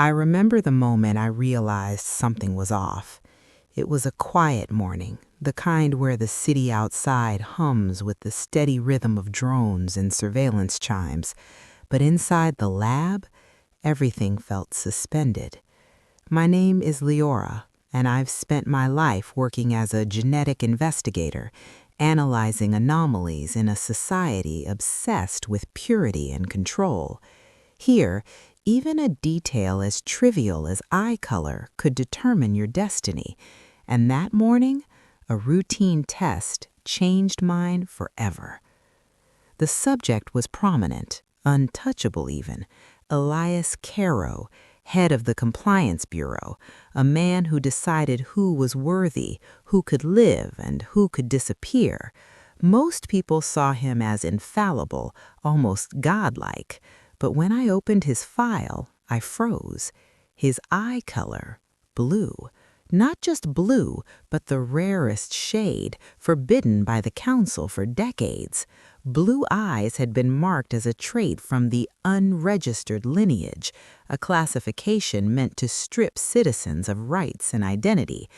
I remember the moment I realized something was off. It was a quiet morning, the kind where the city outside hums with the steady rhythm of drones and surveillance chimes. But inside the lab, everything felt suspended. My name is Leora, and I've spent my life working as a genetic investigator, analyzing anomalies in a society obsessed with purity and control. Here, even a detail as trivial as eye color could determine your destiny. And that morning, a routine test changed mine forever. The subject was prominent, untouchable even, Elias Caro, head of the Compliance Bureau, a man who decided who was worthy, who could live, and who could disappear. Most people saw him as infallible, almost godlike. But when I opened his file, I froze. His eye color, blue. Not just blue, but the rarest shade, forbidden by the council for decades. Blue eyes had been marked as a trait from the unregistered lineage, a classification meant to strip citizens of rights and identity.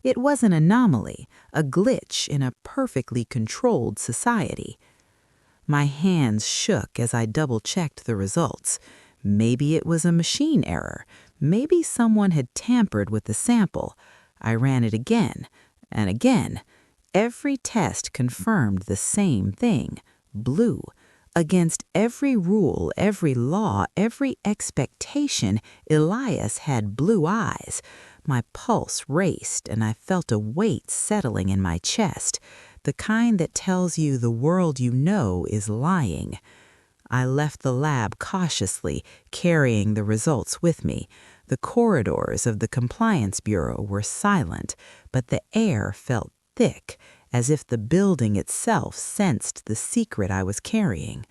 It was an anomaly, a glitch in a perfectly controlled society. My hands shook as I double-checked the results. Maybe it was a machine error. Maybe someone had tampered with the sample. I ran it again and again. Every test confirmed the same thing, blue. Against every rule, every law, every expectation, Elias had blue eyes. My pulse raced and I felt a weight settling in my chest, the kind that tells you the world you know is lying. I left the lab cautiously, carrying the results with me. The corridors of the Compliance Bureau were silent, but the air felt thick, as if the building itself sensed the secret I was carrying.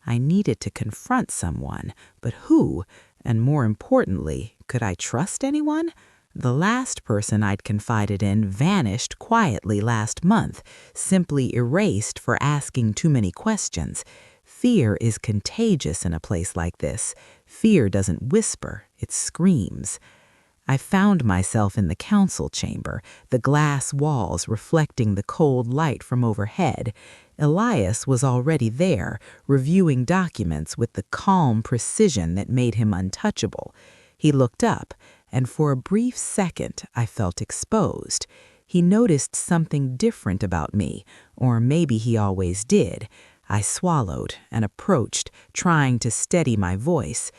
I needed to confront someone, but who? And more importantly, could I trust anyone? The last person I'd confided in vanished quietly last month, simply erased for asking too many questions. Fear is contagious in a place like this. Fear doesn't whisper, it screams. I found myself in the council chamber, the glass walls reflecting the cold light from overhead. Elias was already there, reviewing documents with the calm precision that made him untouchable. He looked up, and for a brief second I felt exposed. He noticed something different about me, or maybe he always did. I swallowed and approached, trying to steady my voice.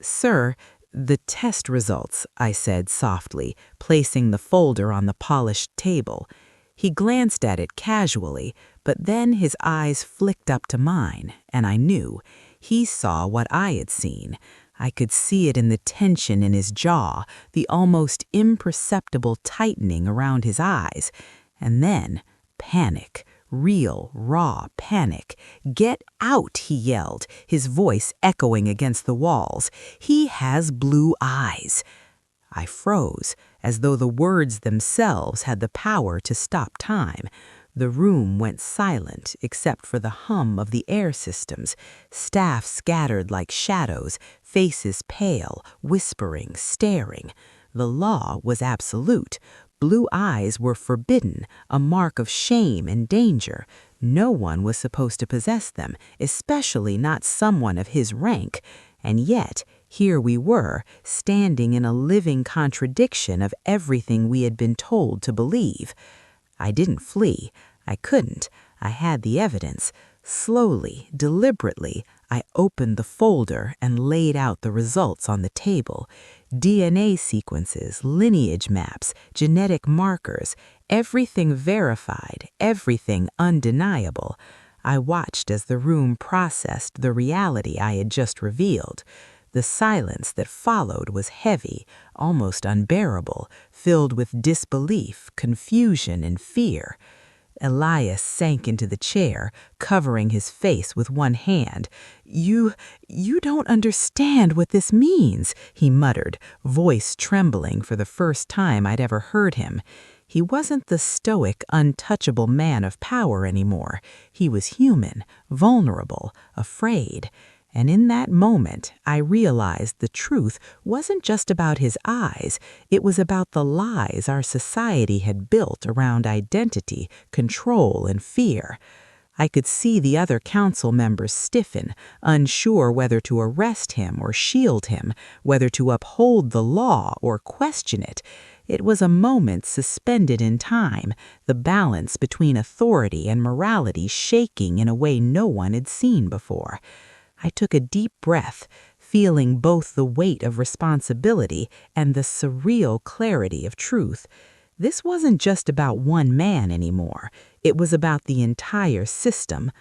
"Sir, the test results," I said softly, placing the folder on the polished table. He glanced at it casually, but then his eyes flicked up to mine, and I knew. He saw what I had seen. I could see it in the tension in his jaw, the almost imperceptible tightening around his eyes. And then, panic. Real, raw panic. "Get out," he yelled, his voice echoing against the walls. "He has blue eyes." I froze, as though the words themselves had the power to stop time. The room went silent except for the hum of the air systems, staff scattered like shadows, faces pale, whispering, staring. The law was absolute. Blue eyes were forbidden, a mark of shame and danger. No one was supposed to possess them, especially not someone of his rank. And yet, here we were, standing in a living contradiction of everything we had been told to believe. I didn't flee. I couldn't. I had the evidence. Slowly, deliberately, I opened the folder and laid out the results on the table. DNA sequences, lineage maps, genetic markers, everything verified, everything undeniable. I watched as the room processed the reality I had just revealed. The silence that followed was heavy, almost unbearable, filled with disbelief, confusion, and fear. Elias sank into the chair, covering his face with one hand. You don't understand what this means," he muttered, voice trembling for the first time I'd ever heard him. He wasn't the stoic, untouchable man of power anymore. He was human, vulnerable, afraid. And in that moment, I realized the truth wasn't just about his eyes, it was about the lies our society had built around identity, control, and fear. I could see the other council members stiffen, unsure whether to arrest him or shield him, whether to uphold the law or question it. It was a moment suspended in time, the balance between authority and morality shaking in a way no one had seen before. I took a deep breath, feeling both the weight of responsibility and the surreal clarity of truth. This wasn't just about one man anymore. It was about the entire system.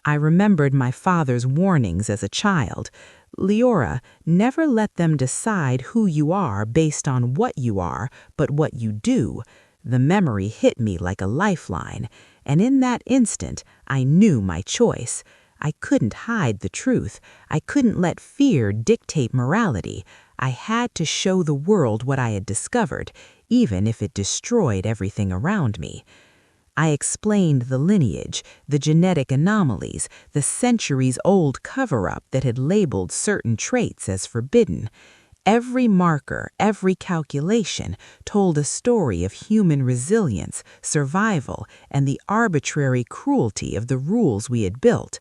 I remembered my father's warnings as a child. Leora, never let them decide who you are based on what you are, but what you do. The memory hit me like a lifeline, and in that instant, I knew my choice. I couldn't hide the truth. I couldn't let fear dictate morality. I had to show the world what I had discovered, even if it destroyed everything around me. I explained the lineage, the genetic anomalies, the centuries-old cover-up that had labeled certain traits as forbidden. Every marker, every calculation told a story of human resilience, survival, and the arbitrary cruelty of the rules we had built.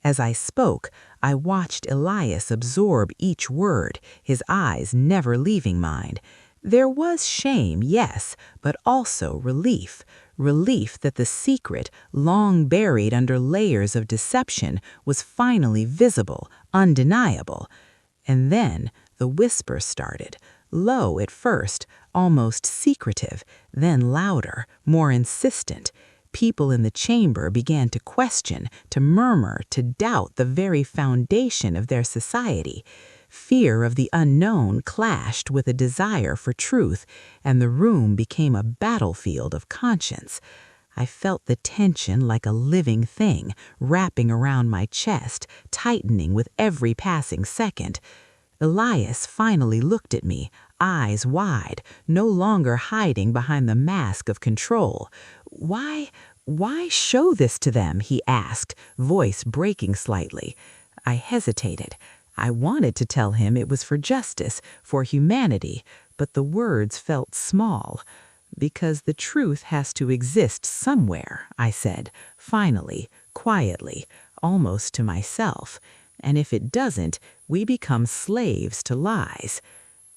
As I spoke, I watched Elias absorb each word, his eyes never leaving mine. There was shame, yes, but also relief. Relief that the secret, long buried under layers of deception, was finally visible, undeniable. And then the whisper started, low at first, almost secretive, then louder, more insistent. People in the chamber began to question, to murmur, to doubt the very foundation of their society. Fear of the unknown clashed with a desire for truth, and the room became a battlefield of conscience. I felt the tension like a living thing, wrapping around my chest, tightening with every passing second. Elias finally looked at me, eyes wide, no longer hiding behind the mask of control. Why show this to them?" he asked, voice breaking slightly. I hesitated. I wanted to tell him it was for justice, for humanity, but the words felt small. "Because the truth has to exist somewhere," I said, finally, quietly, almost to myself. "And if it doesn't, we become slaves to lies."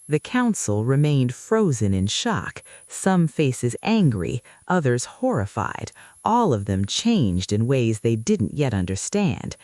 The council remained frozen in shock, some faces angry, others horrified, all of them changed in ways they didn't yet understand.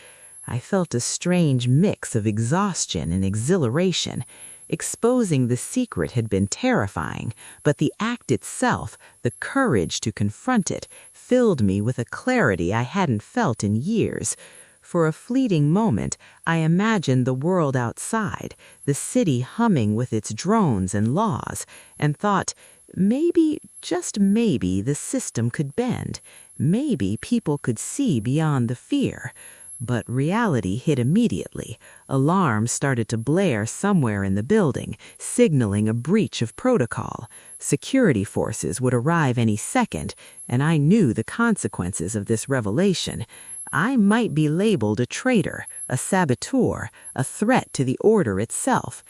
I felt a strange mix of exhaustion and exhilaration. Exposing the secret had been terrifying, but the act itself, the courage to confront it, filled me with a clarity I hadn't felt in years. For a fleeting moment, I imagined the world outside, the city humming with its drones and laws, and thought, maybe, just maybe, the system could bend. Maybe people could see beyond the fear. But reality hit immediately. Alarms started to blare somewhere in the building, signaling a breach of protocol. Security forces would arrive any second, and I knew the consequences of this revelation. I might be labeled a traitor, a saboteur, a threat to the order itself.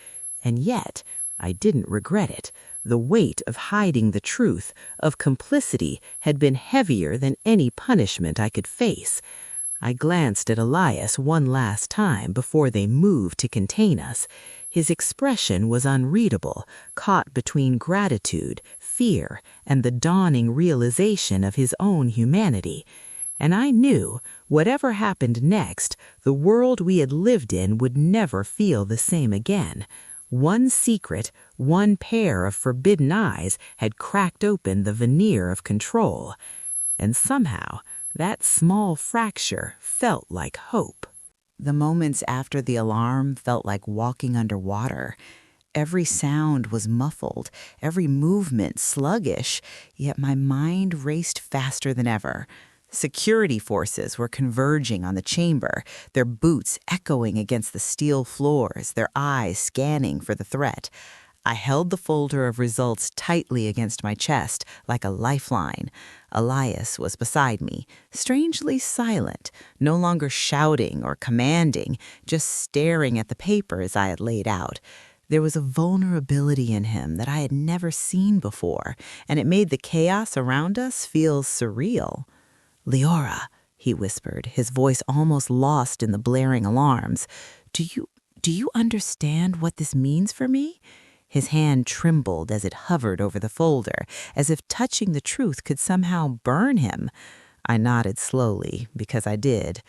And yet, I didn't regret it. The weight of hiding the truth, of complicity, had been heavier than any punishment I could face. I glanced at Elias one last time before they moved to contain us. His expression was unreadable, caught between gratitude, fear, and the dawning realization of his own humanity. And I knew, whatever happened next, the world we had lived in would never feel the same again. One secret, one pair of forbidden eyes had cracked open the veneer of control. And somehow, that small fracture felt like hope. The moments after the alarm felt like walking underwater. Every sound was muffled, every movement sluggish, yet my mind raced faster than ever. Security forces were converging on the chamber, their boots echoing against the steel floors, their eyes scanning for the threat. I held the folder of results tightly against my chest, like a lifeline. Elias was beside me, strangely silent, no longer shouting or commanding, just staring at the papers I had laid out. There was a vulnerability in him that I had never seen before, and it made the chaos around us feel surreal. "Leora," he whispered, his voice almost lost in the blaring alarms. Do you understand what this means for me?" His hand trembled as it hovered over the folder, as if touching the truth could somehow burn him. I nodded slowly, because I did.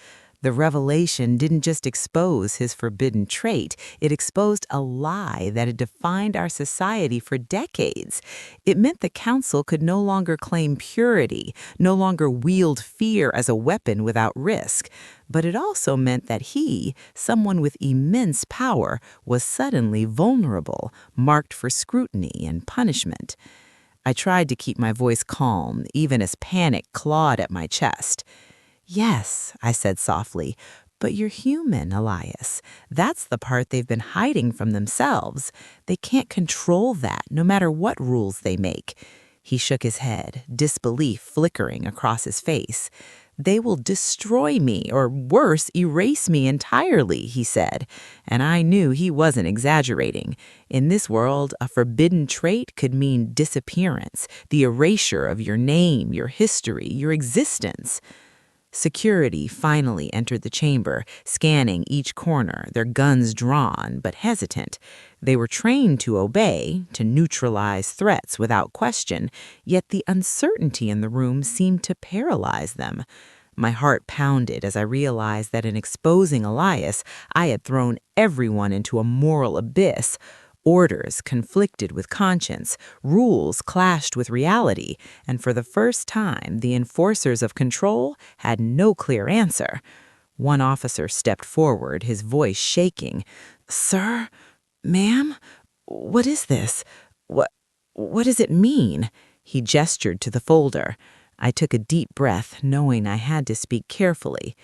The revelation didn't just expose his forbidden trait, it exposed a lie that had defined our society for decades. It meant the council could no longer claim purity, no longer wield fear as a weapon without risk. But it also meant that he, someone with immense power, was suddenly vulnerable, marked for scrutiny and punishment. I tried to keep my voice calm, even as panic clawed at my chest. "Yes," I said softly, "but you're human, Elias. That's the part they've been hiding from themselves. They can't control that, no matter what rules they make." He shook his head, disbelief flickering across his face. "They will destroy me, or worse, erase me entirely," he said. And I knew he wasn't exaggerating. In this world, a forbidden trait could mean disappearance, the erasure of your name, your history, your existence. Security finally entered the chamber, scanning each corner, their guns drawn but hesitant. They were trained to obey, to neutralize threats without question, yet the uncertainty in the room seemed to paralyze them. My heart pounded as I realized that in exposing Elias, I had thrown everyone into a moral abyss. Orders conflicted with conscience, rules clashed with reality, and for the first time, the enforcers of control had no clear answer. One officer stepped forward, his voice shaking. "Sir? Ma'am? What is this? What does it mean?" He gestured to the folder. I took a deep breath, knowing I had to speak carefully.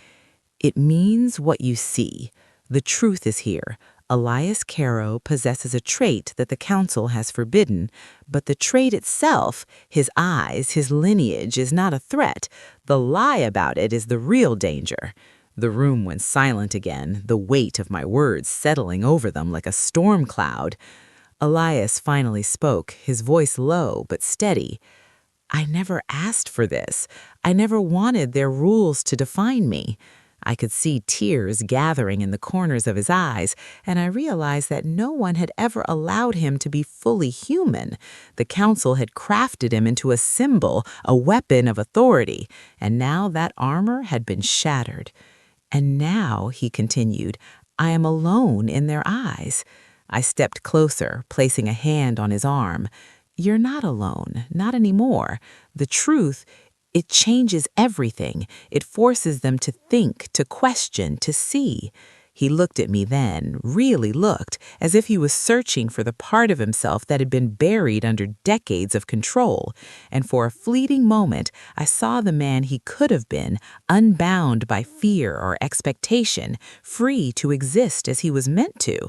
"It means what you see. The truth is here. Elias Caro possesses a trait that the council has forbidden, but the trait itself, his eyes, his lineage, is not a threat. The lie about it is the real danger." The room went silent again, the weight of my words settling over them like a storm cloud. Elias finally spoke, his voice low but steady. "I never asked for this. I never wanted their rules to define me." I could see tears gathering in the corners of his eyes, and I realized that no one had ever allowed him to be fully human. The council had crafted him into a symbol, a weapon of authority, and now that armor had been shattered. "And now," he continued, "I am alone in their eyes." I stepped closer, placing a hand on his arm. "You're not alone, not anymore. The truth, it changes everything. It forces them to think, to question, to see." He looked at me then, really looked, as if he was searching for the part of himself that had been buried under decades of control. And for a fleeting moment, I saw the man he could have been, unbound by fear or expectation, free to exist as he was meant to.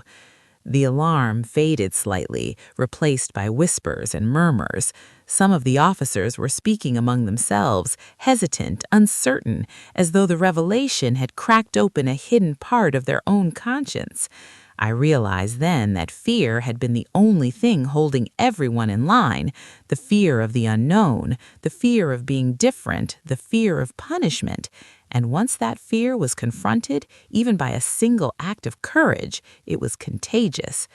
The alarm faded slightly, replaced by whispers and murmurs. Some of the officers were speaking among themselves, hesitant, uncertain, as though the revelation had cracked open a hidden part of their own conscience. I realized then that fear had been the only thing holding everyone in line, the fear of the unknown, the fear of being different, the fear of punishment. And once that fear was confronted, even by a single act of courage, it was contagious.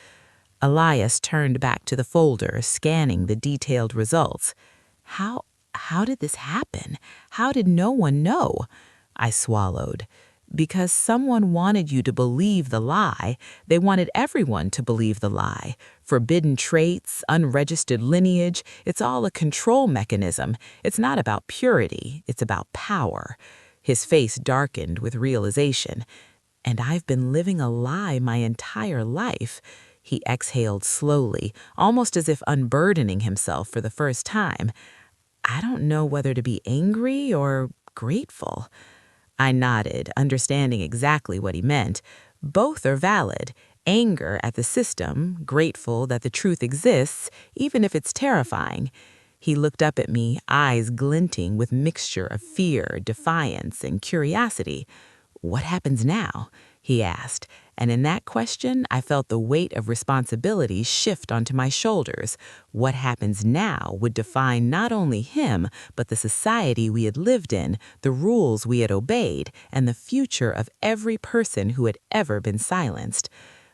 Elias turned back to the folder, scanning the detailed results. How did this happen? How did no one know?" I swallowed. "Because someone wanted you to believe the lie. They wanted everyone to believe the lie. Forbidden traits, unregistered lineage, it's all a control mechanism. It's not about purity, it's about power." His face darkened with realization. "And I've been living a lie my entire life." He exhaled slowly, almost as if unburdening himself for the first time. "I don't know whether to be angry or grateful." I nodded, understanding exactly what he meant. Both are valid. anger at the system, grateful that the truth exists, even if it's terrifying. He looked up at me, eyes glinting with mixture of fear, defiance, and curiosity. "What happens now?" he asked, and in that question I felt the weight of responsibility shift onto my shoulders. What happens now would define not only him, but the society we had lived in, the rules we had obeyed, and the future of every person who had ever been silenced.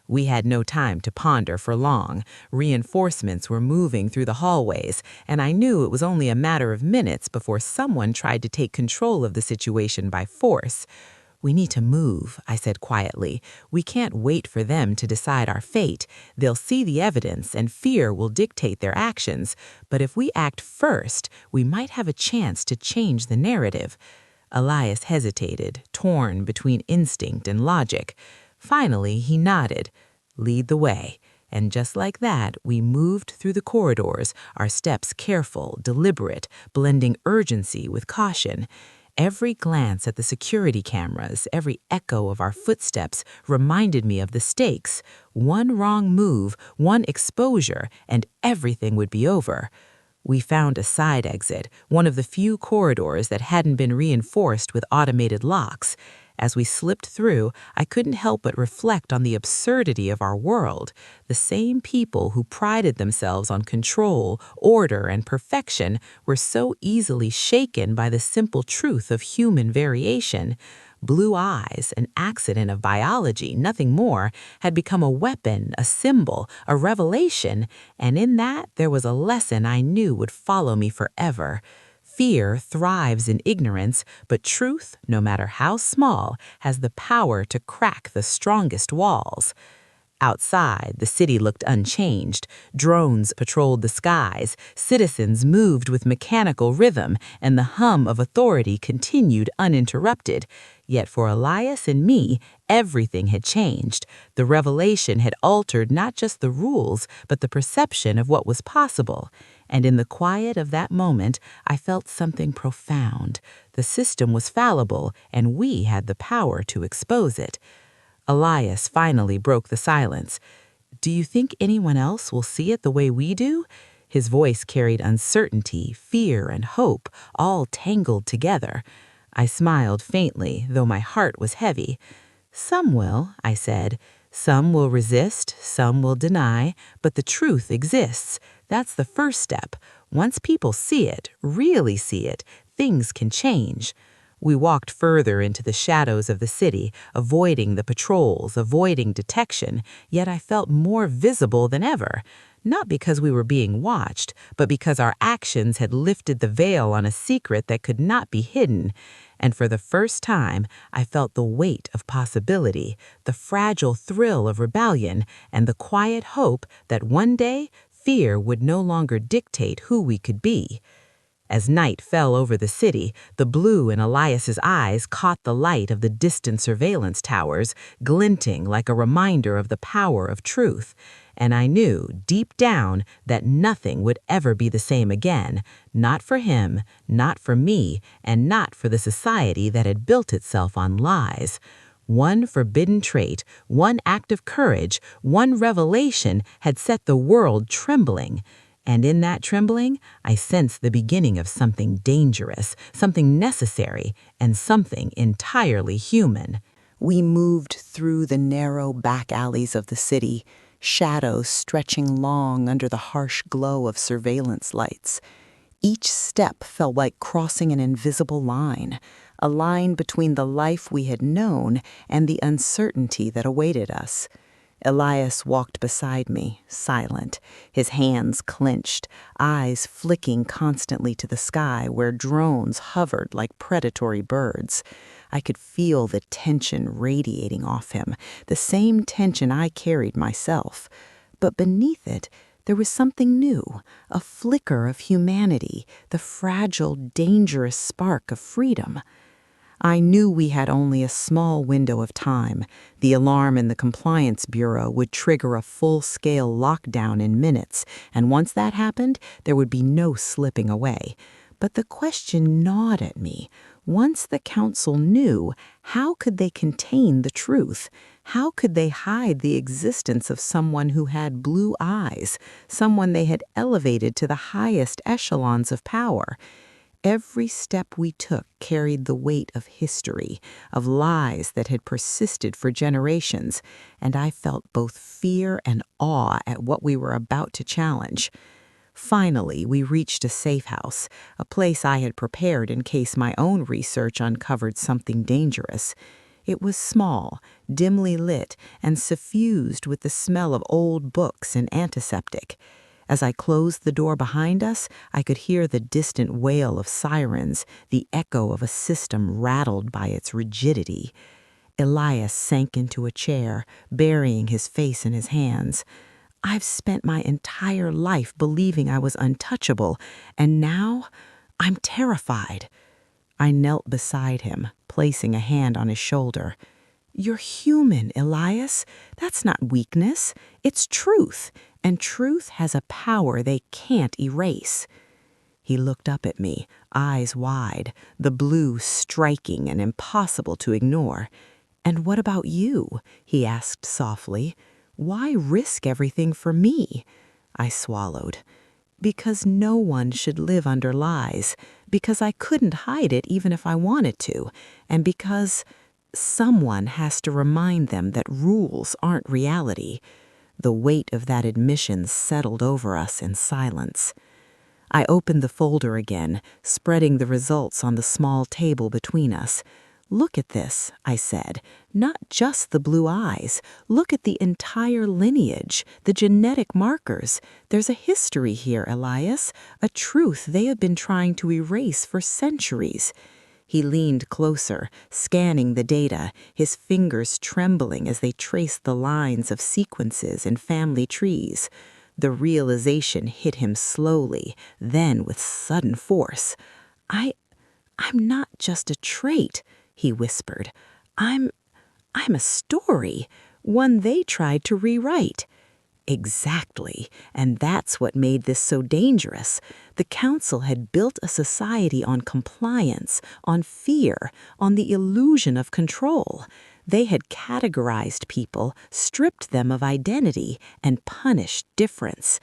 We had no time to ponder for long. Reinforcements were moving through the hallways, and I knew it was only a matter of minutes before someone tried to take control of the situation by force. "We need to move," I said quietly. "We can't wait for them to decide our fate. They'll see the evidence, and fear will dictate their actions. But if we act first, we might have a chance to change the narrative." Elias hesitated, torn between instinct and logic. Finally, he nodded. "Lead the way." And just like that, we moved through the corridors, our steps careful, deliberate, blending urgency with caution. Every glance at the security cameras, every echo of our footsteps reminded me of the stakes. One wrong move, one exposure, and everything would be over. We found a side exit, one of the few corridors that hadn't been reinforced with automated locks. As we slipped through, I couldn't help but reflect on the absurdity of our world. The same people who prided themselves on control, order, and perfection were so easily shaken by the simple truth of human variation. Blue eyes, an accident of biology, nothing more, had become a weapon, a symbol, a revelation, and in that there was a lesson I knew would follow me forever. Fear thrives in ignorance, but truth, no matter how small, has the power to crack the strongest walls. Outside, the city looked unchanged. Drones patrolled the skies, citizens moved with mechanical rhythm, and the hum of authority continued uninterrupted. Yet for Elias and me, everything had changed. The revelation had altered not just the rules, but the perception of what was possible. And in the quiet of that moment, I felt something profound. The system was fallible, and we had the power to expose it. Elias finally broke the silence. "Do you think anyone else will see it the way we do?" His voice carried uncertainty, fear, and hope, all tangled together. I smiled faintly, though my heart was heavy. "Some will," I said. "Some will resist, some will deny, but the truth exists. That's the first step. Once people see it, really see it, things can change." We walked further into the shadows of the city, avoiding the patrols, avoiding detection, yet I felt more visible than ever. Not because we were being watched, but because our actions had lifted the veil on a secret that could not be hidden. And for the first time, I felt the weight of possibility, the fragile thrill of rebellion, and the quiet hope that one day fear would no longer dictate who we could be. As night fell over the city, the blue in Elias's eyes caught the light of the distant surveillance towers, glinting like a reminder of the power of truth. And I knew, deep down, that nothing would ever be the same again, not for him, not for me, and not for the society that had built itself on lies. One forbidden trait, one act of courage, one revelation had set the world trembling. And in that trembling, I sensed the beginning of something dangerous, something necessary, and something entirely human. We moved through the narrow back alleys of the city, shadows stretching long under the harsh glow of surveillance lights. Each step felt like crossing an invisible line, a line between the life we had known and the uncertainty that awaited us. Elias walked beside me, silent, his hands clenched, eyes flicking constantly to the sky where drones hovered like predatory birds. I could feel the tension radiating off him, the same tension I carried myself. But beneath it, there was something new, a flicker of humanity, the fragile, dangerous spark of freedom. I knew we had only a small window of time. The alarm in the Compliance Bureau would trigger a full-scale lockdown in minutes, and once that happened, there would be no slipping away. But the question gnawed at me. Once the council knew, how could they contain the truth? How could they hide the existence of someone who had blue eyes, someone they had elevated to the highest echelons of power? Every step we took carried the weight of history, of lies that had persisted for generations, and I felt both fear and awe at what we were about to challenge. Finally, we reached a safe house, a place I had prepared in case my own research uncovered something dangerous. It was small, dimly lit, and suffused with the smell of old books and antiseptic. As I closed the door behind us, I could hear the distant wail of sirens, the echo of a system rattled by its rigidity. Elias sank into a chair, burying his face in his hands. I've spent my entire life believing I was untouchable, and now I'm terrified. I knelt beside him, placing a hand on his shoulder. You're human, Elias. That's not weakness. It's truth, and truth has a power they can't erase. He looked up at me, eyes wide, the blue striking and impossible to ignore. And what about you? He asked softly. Why risk everything for me? I swallowed. Because no one should live under lies, because I couldn't hide it even if I wanted to, and because someone has to remind them that rules aren't reality. The weight of that admission settled over us in silence. I opened the folder again, spreading the results on the small table between us. Look at this, I said. Not just the blue eyes. Look at the entire lineage, the genetic markers. There's a history here, Elias, a truth they have been trying to erase for centuries. He leaned closer, scanning the data, his fingers trembling as they traced the lines of sequences in family trees. The realization hit him slowly, then with sudden force. I'm not just a trait, he whispered. I'm a story, one they tried to rewrite. Exactly, and that's what made this so dangerous. The council had built a society on compliance, on fear, on the illusion of control. They had categorized people, stripped them of identity, and punished difference.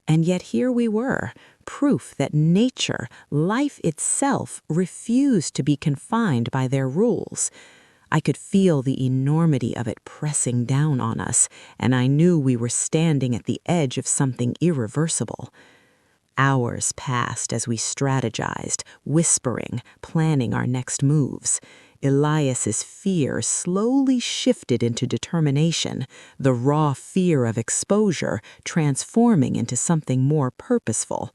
And yet here we were, proof that nature, life itself, refused to be confined by their rules. I could feel the enormity of it pressing down on us, and I knew we were standing at the edge of something irreversible. Hours passed as we strategized, whispering, planning our next moves. Elias's fear slowly shifted into determination, the raw fear of exposure transforming into something more purposeful.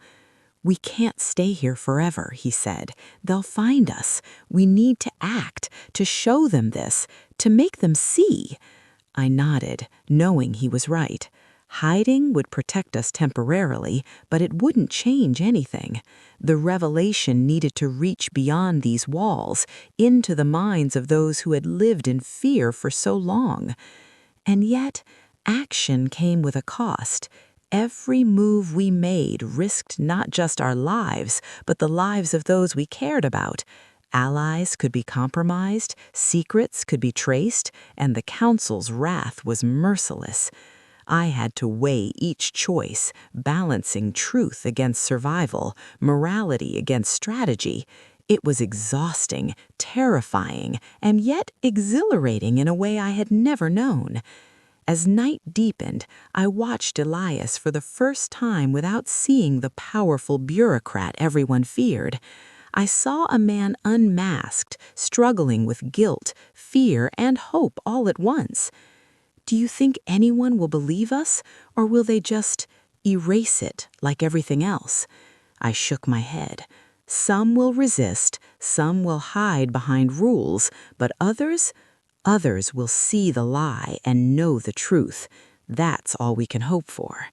We can't stay here forever, he said. They'll find us. We need to act, to show them this, to make them see. I nodded, knowing he was right. Hiding would protect us temporarily, but it wouldn't change anything. The revelation needed to reach beyond these walls, into the minds of those who had lived in fear for so long. And yet, action came with a cost. Every move we made risked not just our lives, but the lives of those we cared about. Allies could be compromised, secrets could be traced, and the council's wrath was merciless. I had to weigh each choice, balancing truth against survival, morality against strategy. It was exhausting, terrifying, and yet exhilarating in a way I had never known. As night deepened, I watched Elias for the first time without seeing the powerful bureaucrat everyone feared. I saw a man unmasked, struggling with guilt, fear, and hope all at once. Do you think anyone will believe us, or will they just erase it like everything else? I shook my head. Some will resist, some will hide behind rules, but others will see the lie and know the truth. That's all we can hope for.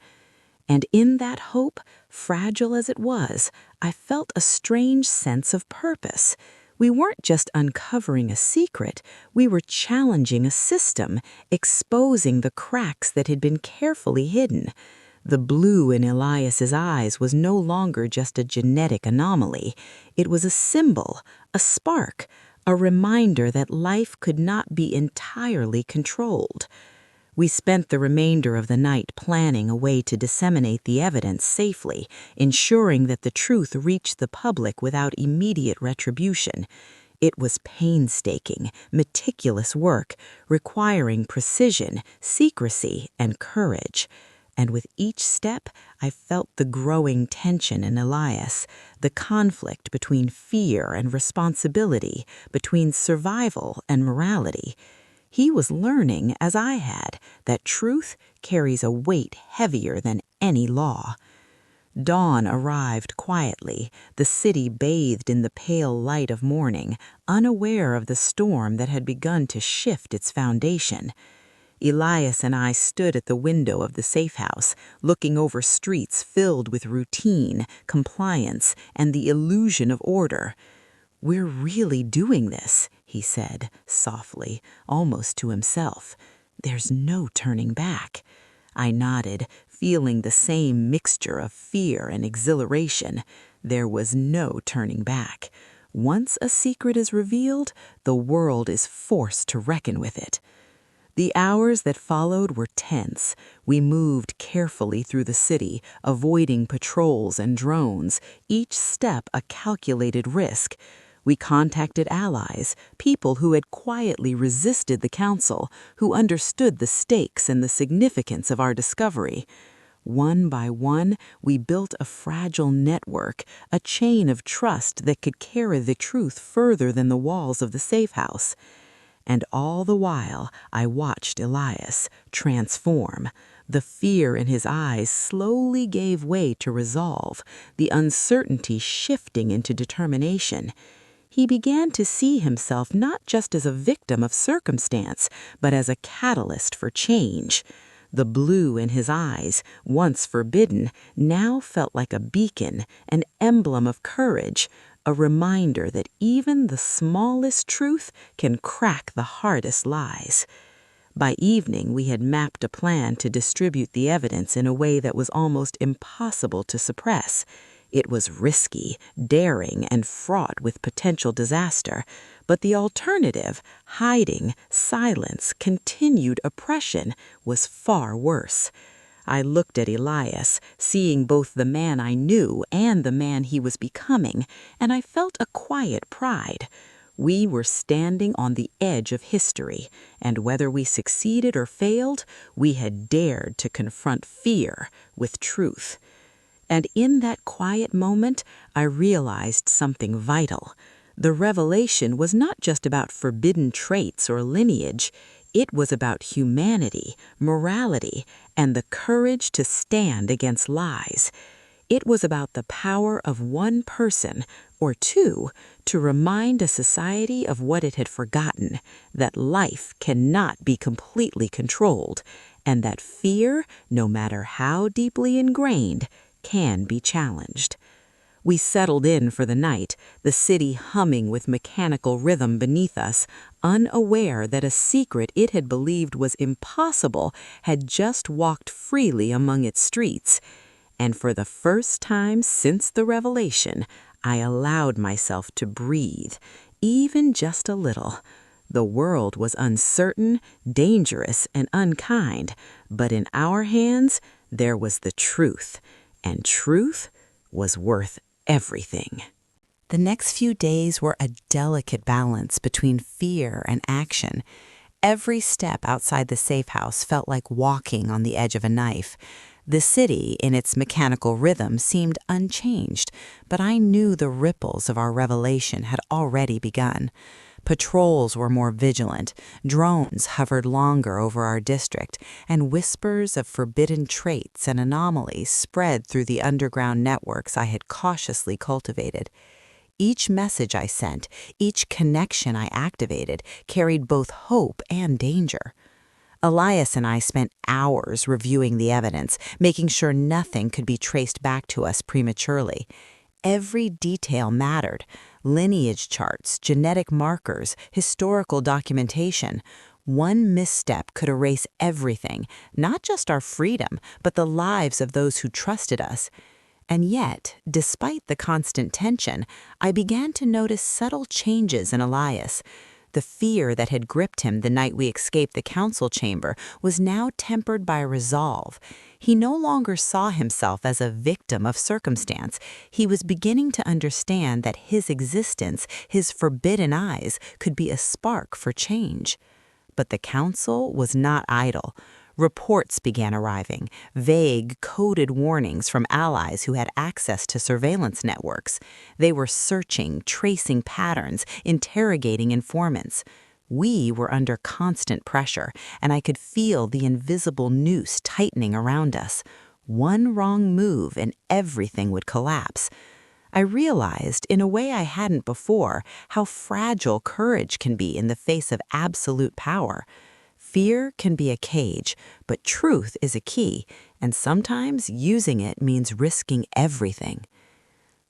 And in that hope, fragile as it was, I felt a strange sense of purpose. We weren't just uncovering a secret, we were challenging a system, exposing the cracks that had been carefully hidden. The blue in Elias's eyes was no longer just a genetic anomaly. It was a symbol, a spark, a reminder that life could not be entirely controlled. We spent the remainder of the night planning a way to disseminate the evidence safely, ensuring that the truth reached the public without immediate retribution. It was painstaking, meticulous work, requiring precision, secrecy, and courage. And with each step, I felt the growing tension in Elias, the conflict between fear and responsibility, between survival and morality. He was learning, as I had, that truth carries a weight heavier than any law. Dawn arrived quietly, the city bathed in the pale light of morning, unaware of the storm that had begun to shift its foundation. Elias and I stood at the window of the safe house, looking over streets filled with routine, compliance, and the illusion of order. "We're really doing this," he said, softly, almost to himself. "There's no turning back." I nodded, feeling the same mixture of fear and exhilaration. There was no turning back. Once a secret is revealed, the world is forced to reckon with it. The hours that followed were tense. We moved carefully through the city, avoiding patrols and drones, each step a calculated risk. We contacted allies, people who had quietly resisted the council, who understood the stakes and the significance of our discovery. One by one, we built a fragile network, a chain of trust that could carry the truth further than the walls of the safe house. And all the while, I watched Elias transform. The fear in his eyes slowly gave way to resolve, the uncertainty shifting into determination. He began to see himself not just as a victim of circumstance, but as a catalyst for change. The blue in his eyes, once forbidden, now felt like a beacon, an emblem of courage, a reminder that even the smallest truth can crack the hardest lies. By evening, we had mapped a plan to distribute the evidence in a way that was almost impossible to suppress. It was risky, daring, and fraught with potential disaster, but the alternative, hiding, silence, continued oppression, was far worse. I looked at Elias, seeing both the man I knew and the man he was becoming, and I felt a quiet pride. We were standing on the edge of history, and whether we succeeded or failed, we had dared to confront fear with truth. And in that quiet moment, I realized something vital. The revelation was not just about forbidden traits or lineage. It was about humanity, morality, and the courage to stand against lies. It was about the power of one person, or two, to remind a society of what it had forgotten, that life cannot be completely controlled, and that fear, no matter how deeply ingrained, can be challenged. We settled in for the night, the city humming with mechanical rhythm beneath us, unaware that a secret it had believed was impossible had just walked freely among its streets. And for the first time since the revelation, I allowed myself to breathe, even just a little. The world was uncertain, dangerous, and unkind, but in our hands there was the truth, and truth was worth everything. The next few days were a delicate balance between fear and action. Every step outside the safe house felt like walking on the edge of a knife. The city, in its mechanical rhythm, seemed unchanged, but I knew the ripples of our revelation had already begun. Patrols were more vigilant, drones hovered longer over our district, and whispers of forbidden traits and anomalies spread through the underground networks I had cautiously cultivated. Each message I sent, each connection I activated, carried both hope and danger. Elias and I spent hours reviewing the evidence, making sure nothing could be traced back to us prematurely. Every detail mattered: lineage charts, genetic markers, historical documentation. One misstep could erase everything, not just our freedom, but the lives of those who trusted us. And yet, despite the constant tension, I began to notice subtle changes in Elias. The fear that had gripped him the night we escaped the council chamber was now tempered by resolve. He no longer saw himself as a victim of circumstance. He was beginning to understand that his existence, his forbidden eyes, could be a spark for change. But the council was not idle. Reports began arriving, vague, coded warnings from allies who had access to surveillance networks. They were searching, tracing patterns, interrogating informants. We were under constant pressure, and I could feel the invisible noose tightening around us. One wrong move and everything would collapse. I realized, in a way I hadn't before, how fragile courage can be in the face of absolute power. Fear can be a cage, but truth is a key, and sometimes using it means risking everything.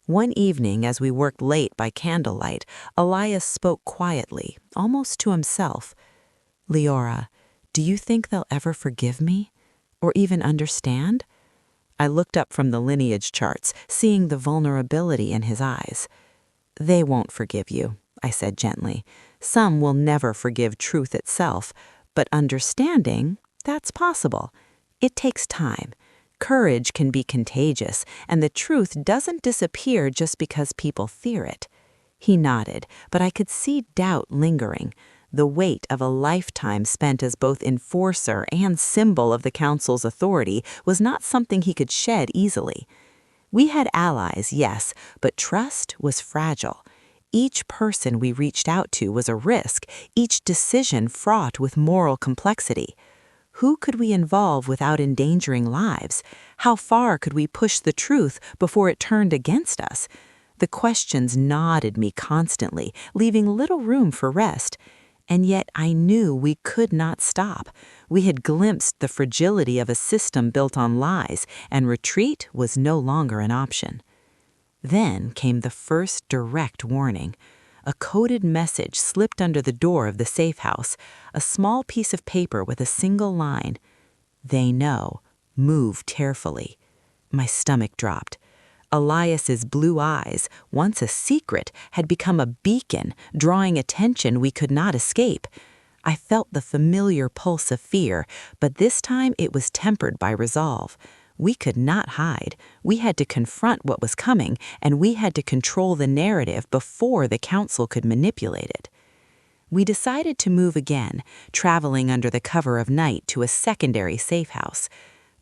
One evening, as we worked late by candlelight, Elias spoke quietly, almost to himself. "Leora, do you think they'll ever forgive me? Or even understand?" I looked up from the lineage charts, seeing the vulnerability in his eyes. "They won't forgive you," I said gently. "Some will never forgive truth itself, but understanding, that's possible. It takes time. Courage can be contagious, and the truth doesn't disappear just because people fear it." He nodded, but I could see doubt lingering. The weight of a lifetime spent as both enforcer and symbol of the council's authority was not something he could shed easily. We had allies, yes, but trust was fragile. Each person we reached out to was a risk, each decision fraught with moral complexity. Who could we involve without endangering lives? How far could we push the truth before it turned against us? The questions gnawed me constantly, leaving little room for rest. And yet I knew we could not stop. We had glimpsed the fragility of a system built on lies, and retreat was no longer an option. Then came the first direct warning. A coded message slipped under the door of the safe house, a small piece of paper with a single line. "They know. Move carefully." My stomach dropped. Elias's blue eyes, once a secret, had become a beacon, drawing attention we could not escape. I felt the familiar pulse of fear, but this time it was tempered by resolve. We could not hide. We had to confront what was coming, and we had to control the narrative before the council could manipulate it. We decided to move again, traveling under the cover of night to a secondary safe house.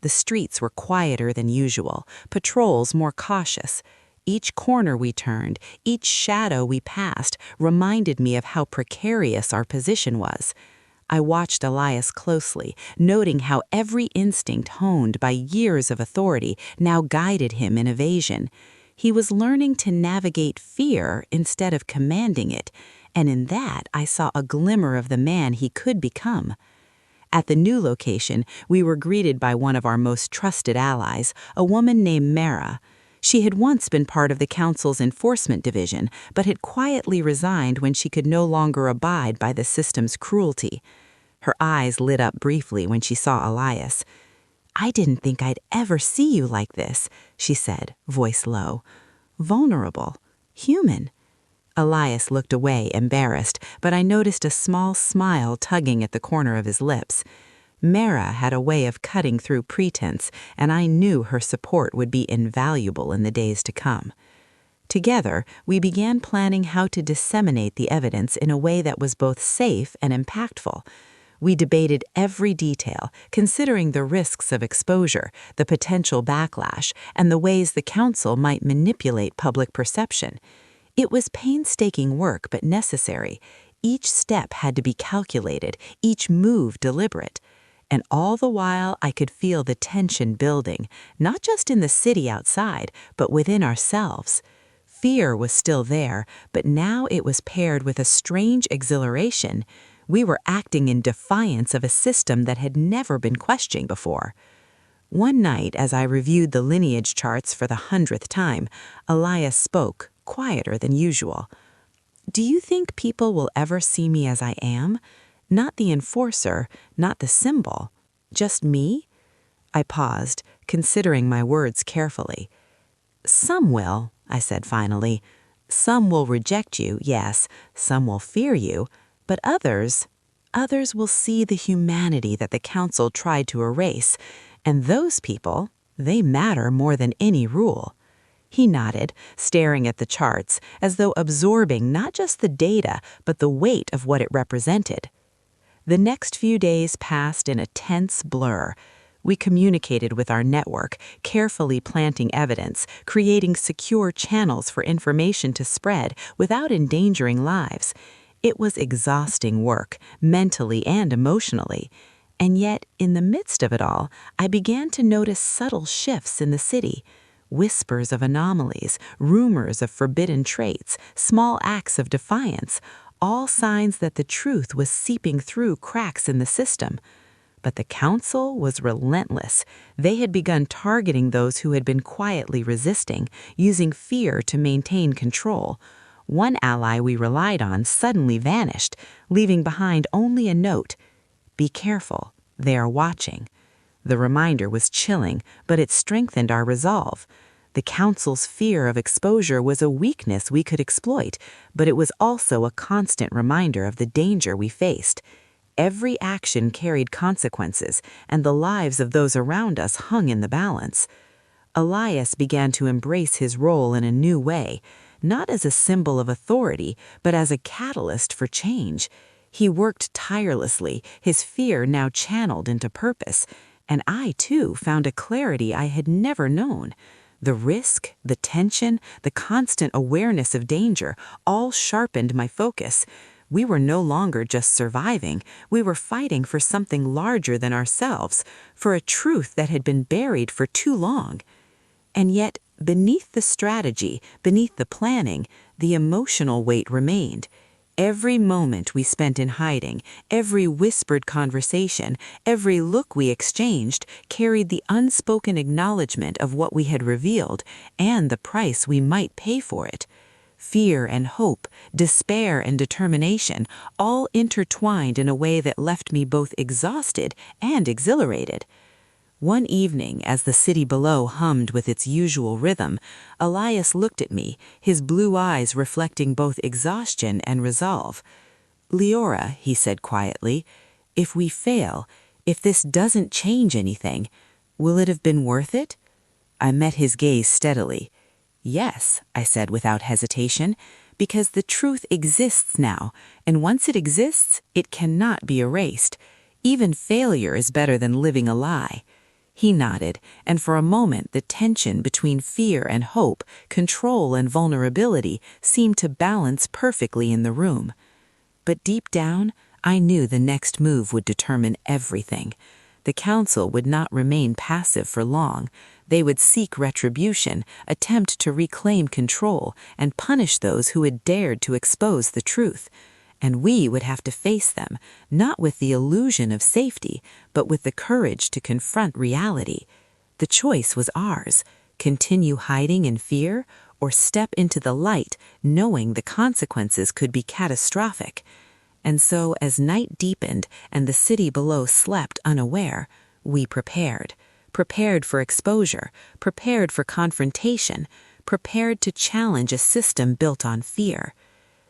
The streets were quieter than usual, patrols more cautious. Each corner we turned, each shadow we passed, reminded me of how precarious our position was. I watched Elias closely, noting how every instinct honed by years of authority now guided him in evasion. He was learning to navigate fear instead of commanding it, and in that I saw a glimmer of the man he could become. At the new location, we were greeted by one of our most trusted allies, a woman named Mara. She had once been part of the council's enforcement division, but had quietly resigned when she could no longer abide by the system's cruelty. Her eyes lit up briefly when she saw Elias. "I didn't think I'd ever see you like this," she said, voice low. "Vulnerable. Human." Elias looked away, embarrassed, but I noticed a small smile tugging at the corner of his lips. Mara had a way of cutting through pretense, and I knew her support would be invaluable in the days to come. Together, we began planning how to disseminate the evidence in a way that was both safe and impactful. We debated every detail, considering the risks of exposure, the potential backlash, and the ways the council might manipulate public perception. It was painstaking work, but necessary. Each step had to be calculated, each move deliberate. And all the while, I could feel the tension building, not just in the city outside, but within ourselves. Fear was still there, but now it was paired with a strange exhilaration. We were acting in defiance of a system that had never been questioned before. One night, as I reviewed the lineage charts for the 100th time, Elias spoke, quieter than usual. "Do you think people will ever see me as I am? Not the enforcer, not the symbol, just me?" I paused, considering my words carefully. Some will, I said finally. Some will reject you, yes, some will fear you, but others will see the humanity that the council tried to erase, and those people, they matter more than any rule. He nodded, staring at the charts, as though absorbing not just the data, but the weight of what it represented. The next few days passed in a tense blur. We communicated with our network, carefully planting evidence, creating secure channels for information to spread without endangering lives. It was exhausting work, mentally and emotionally. And yet, in the midst of it all, I began to notice subtle shifts in the city. Whispers of anomalies, rumors of forbidden traits, small acts of defiance, all signs that the truth was seeping through cracks in the system. But the council was relentless. They had begun targeting those who had been quietly resisting, using fear to maintain control. One ally we relied on suddenly vanished, leaving behind only a note: "Be careful, they are watching." The reminder was chilling, but it strengthened our resolve. The council's fear of exposure was a weakness we could exploit, but it was also a constant reminder of the danger we faced. Every action carried consequences, and the lives of those around us hung in the balance. Elias began to embrace his role in a new way, not as a symbol of authority, but as a catalyst for change. He worked tirelessly, his fear now channeled into purpose, and I, too, found a clarity I had never known. The risk, the tension, the constant awareness of danger all sharpened my focus. We were no longer just surviving, we were fighting for something larger than ourselves, for a truth that had been buried for too long. And yet, beneath the strategy, beneath the planning, the emotional weight remained. Every moment we spent in hiding, every whispered conversation, every look we exchanged carried the unspoken acknowledgement of what we had revealed and the price we might pay for it. Fear and hope, despair and determination, all intertwined in a way that left me both exhausted and exhilarated. One evening, as the city below hummed with its usual rhythm, Elias looked at me, his blue eyes reflecting both exhaustion and resolve. "Leora," he said quietly, "if we fail, if this doesn't change anything, will it have been worth it?" I met his gaze steadily. "Yes," I said without hesitation, "because the truth exists now, and once it exists, it cannot be erased. Even failure is better than living a lie." He nodded, and for a moment the tension between fear and hope, control and vulnerability seemed to balance perfectly in the room. But deep down, I knew the next move would determine everything. The council would not remain passive for long. They would seek retribution, attempt to reclaim control, and punish those who had dared to expose the truth. And we would have to face them, not with the illusion of safety, but with the courage to confront reality. The choice was ours: continue hiding in fear, or step into the light, knowing the consequences could be catastrophic. And so, as night deepened and the city below slept unaware, we prepared for exposure, prepared for confrontation, prepared to challenge a system built on fear.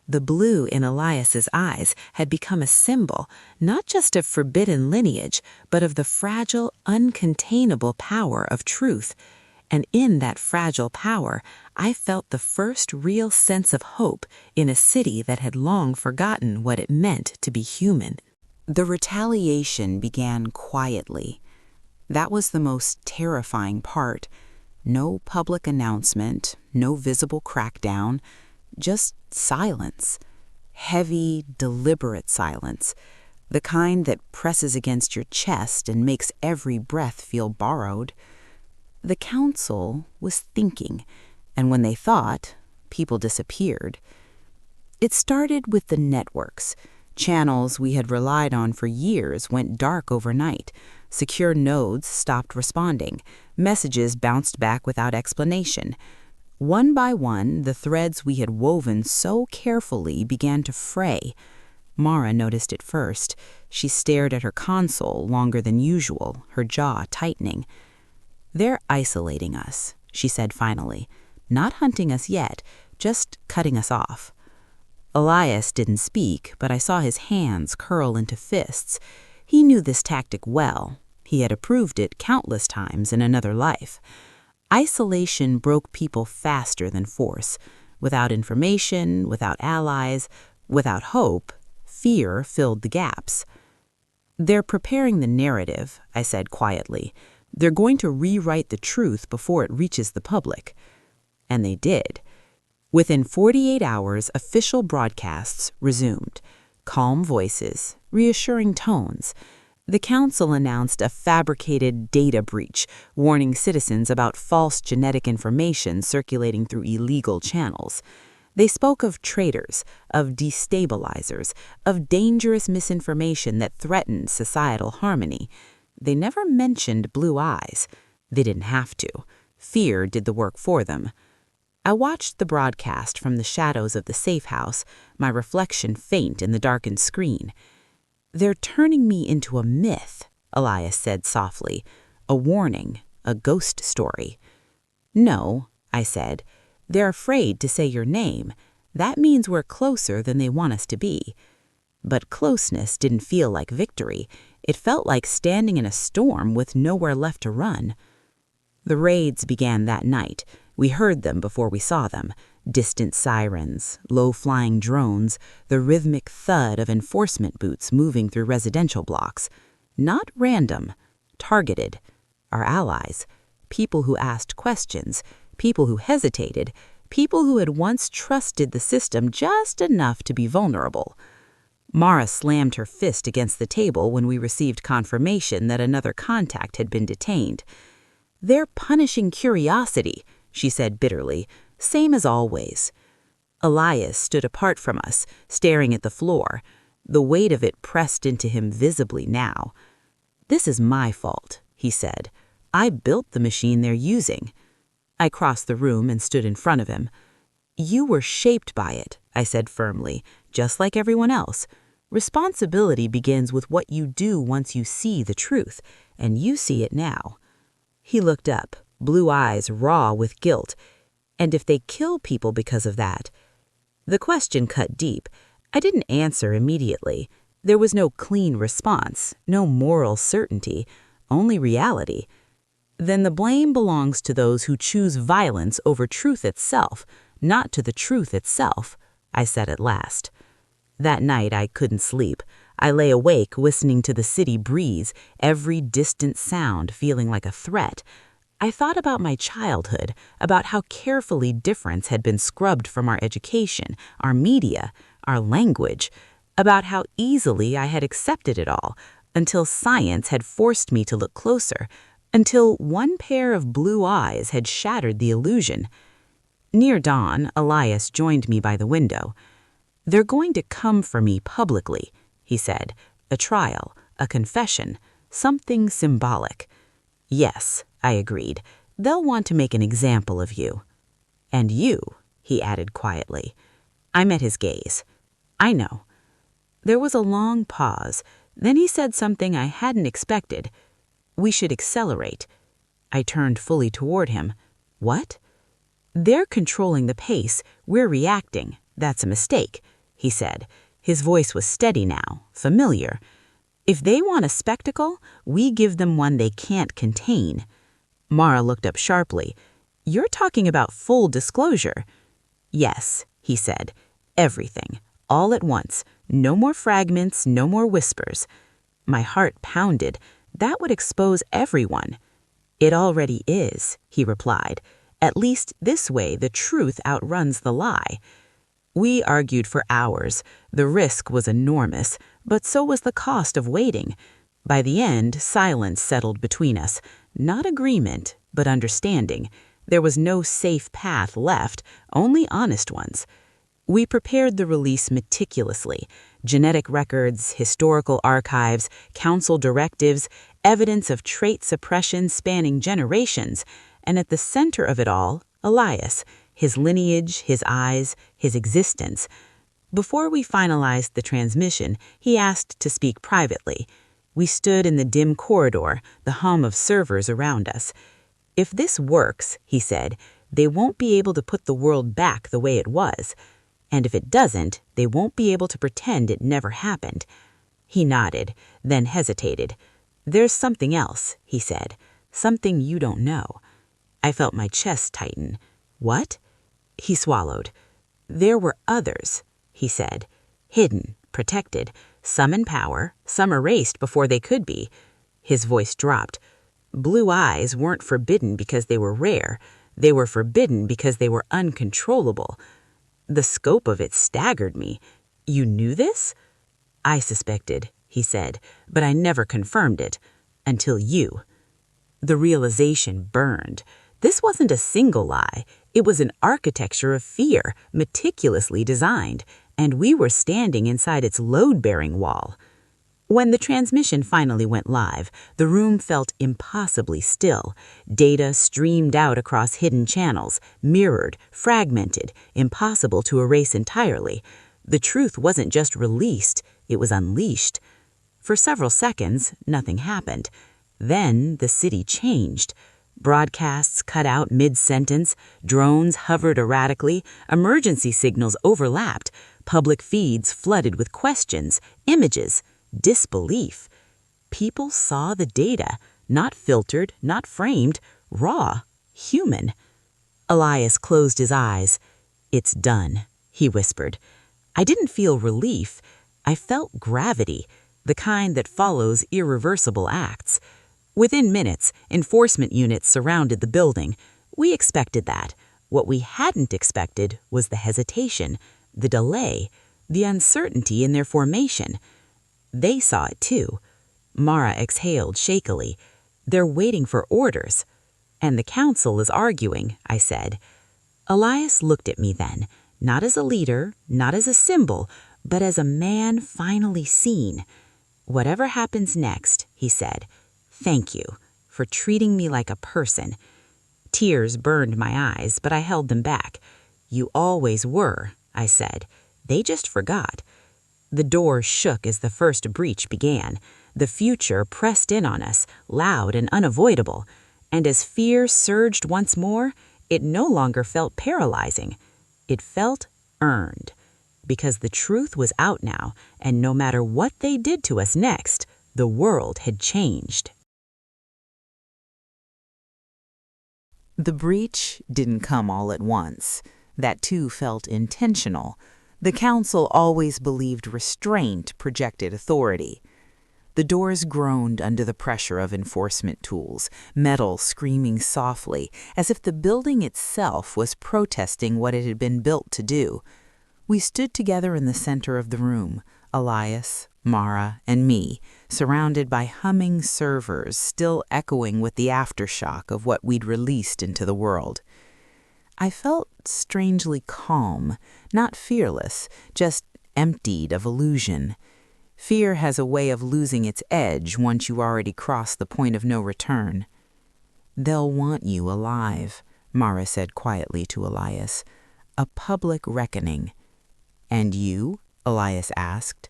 The blue in Elias's eyes had become a symbol, not just of forbidden lineage, but of the fragile, uncontainable power of truth. And in that fragile power, I felt the first real sense of hope in a city that had long forgotten what it meant to be human. The retaliation began quietly. That was the most terrifying part. No public announcement, no visible crackdown, just silence. Heavy, deliberate silence. The kind that presses against your chest and makes every breath feel borrowed. The council was thinking, and when they thought, people disappeared. It started with the networks. Channels we had relied on for years went dark overnight. Secure nodes stopped responding. Messages bounced back without explanation. One by one, the threads we had woven so carefully began to fray. Mara noticed it first. She stared at her console longer than usual, her jaw tightening. "They're isolating us," she said finally. Not hunting us yet, just cutting us off. Elias didn't speak, but I saw his hands curl into fists. He knew this tactic well. He had approved it countless times in another life. Isolation broke people faster than force. Without information, without allies, without hope, fear filled the gaps. They're preparing the narrative, I said quietly. They're going to rewrite the truth before it reaches the public. And they did. Within 48 hours, official broadcasts resumed. Calm voices, reassuring tones. The council announced a fabricated data breach, warning citizens about false genetic information circulating through illegal channels. They spoke of traitors, of destabilizers, of dangerous misinformation that threatened societal harmony. They never mentioned blue eyes. They didn't have to. Fear did the work for them. I watched the broadcast from the shadows of the safe house, my reflection faint in the darkened screen. They're turning me into a myth, Elias said softly. A warning, a ghost story. No, I said. They're afraid to say your name. That means we're closer than they want us to be. But closeness didn't feel like victory. It felt like standing in a storm with nowhere left to run. The raids began that night. We heard them before we saw them. Distant sirens, low-flying drones, the rhythmic thud of enforcement boots moving through residential blocks. Not random, targeted. Our allies, people who asked questions, people who hesitated, people who had once trusted the system just enough to be vulnerable. Mara slammed her fist against the table when we received confirmation that another contact had been detained. They're punishing curiosity, she said bitterly, same as always. Elias stood apart from us, staring at the floor. The weight of it pressed into him visibly now. This is my fault, he said. I built the machine they're using. I crossed the room and stood in front of him. You were shaped by it, I said firmly, just like everyone else. Responsibility begins with what you do once you see the truth, and you see it now. He looked up, blue eyes raw with guilt. And if they kill people because of that? The question cut deep. I didn't answer immediately. There was no clean response, no moral certainty, only reality. Then the blame belongs to those who choose violence over truth itself, not to the truth itself, I said at last. That night I couldn't sleep. I lay awake listening to the city breeze, every distant sound feeling like a threat. I thought about my childhood, about how carefully difference had been scrubbed from our education, our media, our language, about how easily I had accepted it all, until science had forced me to look closer, until one pair of blue eyes had shattered the illusion. Near dawn, Elias joined me by the window. They're going to come for me publicly, he said. A trial, a confession, something symbolic. Yes, I agreed. They'll want to make an example of you. And you, he added quietly. I met his gaze. I know. There was a long pause. Then he said something I hadn't expected. We should accelerate. I turned fully toward him. What? They're controlling the pace. We're reacting. That's a mistake, he said. His voice was steady now, familiar. If they want a spectacle, we give them one they can't contain. Mara looked up sharply. You're talking about full disclosure. Yes, he said. Everything. All at once. No more fragments, no more whispers. My heart pounded. That would expose everyone. It already is, he replied. At least this way the truth outruns the lie. We argued for hours. The risk was enormous, but so was the cost of waiting. By the end, silence settled between us. Not agreement, but understanding. There was no safe path left, only honest ones. We prepared the release meticulously. Genetic records, historical archives, council directives, evidence of trait suppression spanning generations, and at the center of it all, Elias, his lineage, his eyes, his existence. Before we finalized the transmission, he asked to speak privately. We stood in the dim corridor, the hum of servers around us. If this works, he said, they won't be able to put the world back the way it was. And if it doesn't, they won't be able to pretend it never happened. He nodded, then hesitated. There's something else, he said. Something you don't know. I felt my chest tighten. What? He swallowed. There were others, he said. Hidden, protected, some in power, some erased before they could be. His voice dropped. Blue eyes weren't forbidden because they were rare. They were forbidden because they were uncontrollable. The scope of it staggered me. You knew this? I suspected, he said, but I never confirmed it. Until you. The realization burned. This wasn't a single lie. It was an architecture of fear, meticulously designed, and we were standing inside its load-bearing wall. When the transmission finally went live, the room felt impossibly still. Data streamed out across hidden channels, mirrored, fragmented, impossible to erase entirely. The truth wasn't just released, it was unleashed. For several seconds, nothing happened. Then the city changed. Broadcasts cut out mid-sentence, drones hovered erratically, emergency signals overlapped, public feeds flooded with questions, images, disbelief. People saw the data, not filtered, not framed, raw, human. Elias closed his eyes. It's done, he whispered. I didn't feel relief. I felt gravity, the kind that follows irreversible acts. Within minutes, enforcement units surrounded the building. We expected that. What we hadn't expected was the hesitation, the delay, the uncertainty in their formation. They saw it too. Mara exhaled shakily. They're waiting for orders. And the council is arguing, I said. Elias looked at me then, not as a leader, not as a symbol, but as a man finally seen. Whatever happens next, he said, thank you for treating me like a person. Tears burned my eyes, but I held them back. You always were, I said. They just forgot. The door shook as the first breach began. The future pressed in on us, loud and unavoidable. And as fear surged once more, it no longer felt paralyzing. It felt earned. Because the truth was out now, and no matter what they did to us next, the world had changed. The breach didn't come all at once. That too felt intentional. The council always believed restraint projected authority. The doors groaned under the pressure of enforcement tools, metal screaming softly, as if the building itself was protesting what it had been built to do. We stood together in the center of the room, Elias, Mara, and me, surrounded by humming servers still echoing with the aftershock of what we'd released into the world. I felt strangely calm, not fearless, just emptied of illusion. Fear has a way of losing its edge once you already cross the point of no return. They'll want you alive, Mara said quietly to Elias. A public reckoning. And you? Elias asked.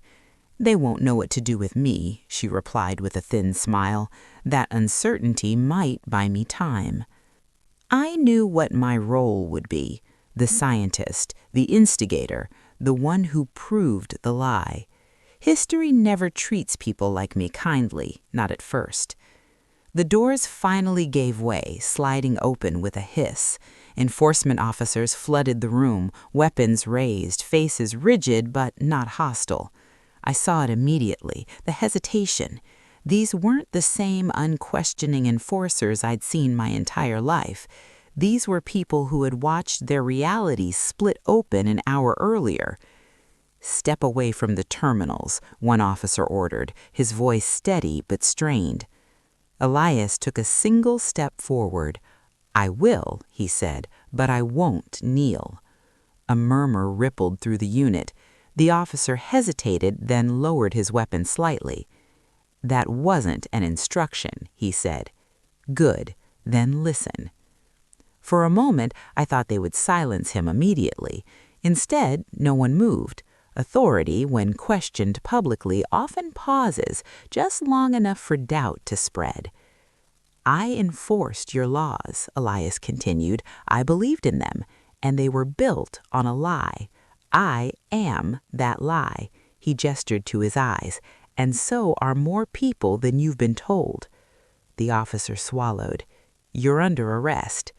They won't know what to do with me, she replied with a thin smile. That uncertainty might buy me time. I knew what my role would be, the scientist, the instigator, the one who proved the lie. History never treats people like me kindly, not at first. The doors finally gave way, sliding open with a hiss. Enforcement officers flooded the room, weapons raised, faces rigid but not hostile. I saw it immediately, the hesitation. These weren't the same unquestioning enforcers I'd seen my entire life. These were people who had watched their realities split open an hour earlier. Step away from the terminals, one officer ordered, his voice steady but strained. Elias took a single step forward. I will, he said, but I won't kneel. A murmur rippled through the unit. The officer hesitated, then lowered his weapon slightly. That wasn't an instruction, he said. Good, then listen. For a moment, I thought they would silence him immediately. Instead, no one moved. Authority, when questioned publicly, often pauses just long enough for doubt to spread. I enforced your laws, Elias continued. I believed in them, and they were built on a lie. I am that lie. He gestured to his eyes. And so are more people than you've been told. The officer swallowed. You're under arrest.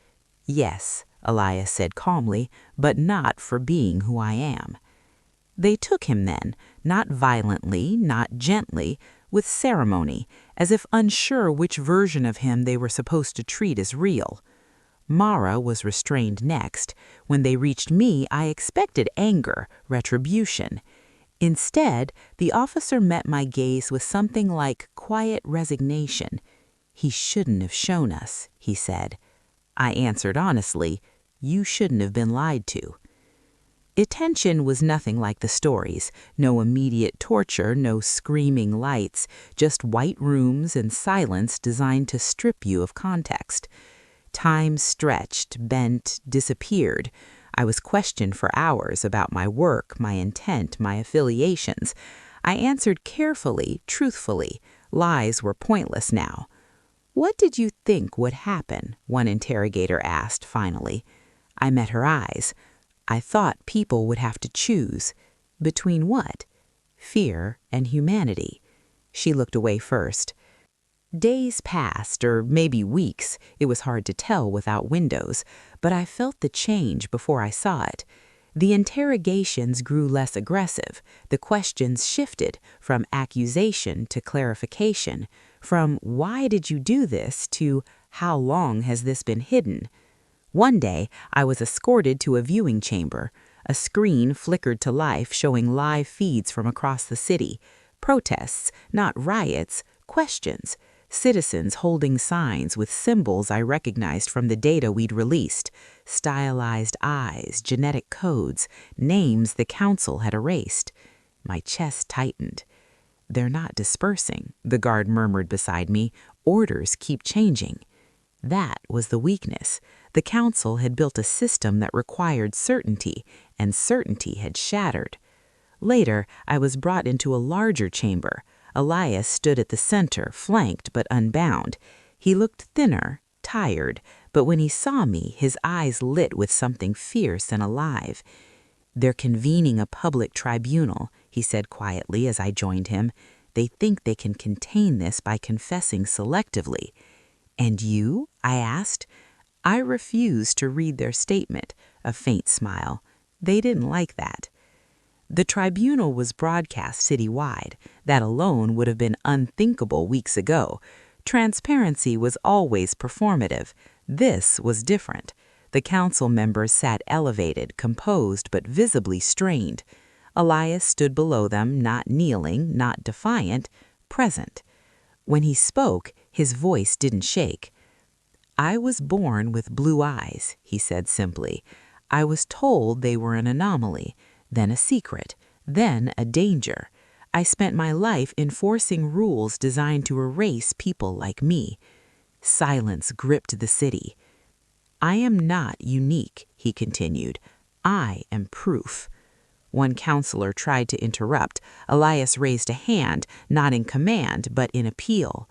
Yes, Elias said calmly, but not for being who I am. They took him then, not violently, not gently, with ceremony, as if unsure which version of him they were supposed to treat as real. Mara was restrained next. When they reached me, I expected anger, retribution. Instead, the officer met my gaze with something like quiet resignation. He shouldn't have shown us, he said. I answered honestly, you shouldn't have been lied to. Detention was nothing like the stories. No immediate torture, no screaming lights, just white rooms and silence designed to strip you of context. Time stretched, bent, disappeared. I was questioned for hours about my work, my intent, my affiliations. I answered carefully, truthfully. Lies were pointless now. What did you think would happen? One interrogator asked finally. I met her eyes. I thought people would have to choose. Between what? Fear and humanity. She looked away first. Days passed, or maybe weeks. It was hard to tell without windows, but I felt the change before I saw it. The interrogations grew less aggressive. The questions shifted from accusation to clarification, from why did you do this to how long has this been hidden? One day, I was escorted to a viewing chamber. A screen flickered to life showing live feeds from across the city. Protests, not riots, questions. Citizens holding signs with symbols I recognized from the data we'd released. Stylized eyes, genetic codes, names the council had erased. My chest tightened. They're not dispersing, the guard murmured beside me. Orders keep changing. That was the weakness. The council had built a system that required certainty, and certainty had shattered. Later, I was brought into a larger chamber. Elias stood at the center, flanked but unbound. He looked thinner, tired, but when he saw me, his eyes lit with something fierce and alive. They're convening a public tribunal, he said quietly as I joined him. They think they can contain this by confessing selectively. And you? I asked. I refused to read their statement, a faint smile. They didn't like that. The tribunal was broadcast citywide. That alone would have been unthinkable weeks ago. Transparency was always performative. This was different. The council members sat elevated, composed, but visibly strained. Elias stood below them, not kneeling, not defiant, present. When he spoke, his voice didn't shake. I was born with blue eyes, he said simply. I was told they were an anomaly, then a secret, then a danger. I spent my life enforcing rules designed to erase people like me. Silence gripped the city. I am not unique, he continued. I am proof. One counselor tried to interrupt. Elias raised a hand, not in command, but in appeal.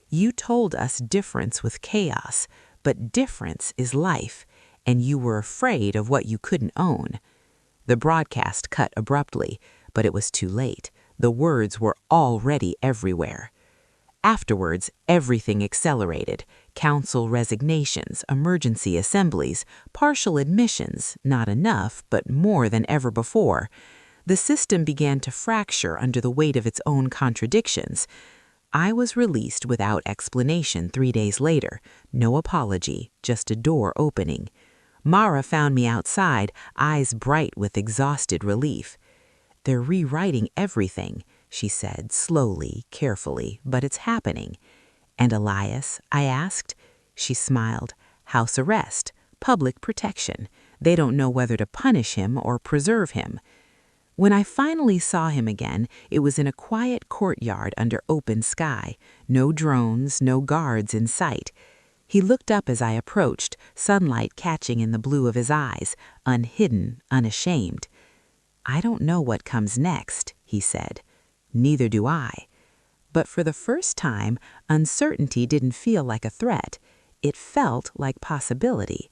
You told us difference was chaos, but difference is life, and you were afraid of what you couldn't own. The broadcast cut abruptly, but it was too late. The words were already everywhere. Afterwards, everything accelerated. Council resignations, emergency assemblies, partial admissions, not enough, but more than ever before. The system began to fracture under the weight of its own contradictions. I was released without explanation 3 days later. No apology, just a door opening. Mara found me outside, eyes bright with exhausted relief. They're rewriting everything, she said, slowly, carefully, but it's happening. And Elias? I asked. She smiled. House arrest, public protection. They don't know whether to punish him or preserve him. When I finally saw him again, it was in a quiet courtyard under open sky. No drones, no guards in sight. He looked up as I approached, sunlight catching in the blue of his eyes, unhidden, unashamed. I don't know what comes next, he said. Neither do I. But for the first time, uncertainty didn't feel like a threat. It felt like possibility.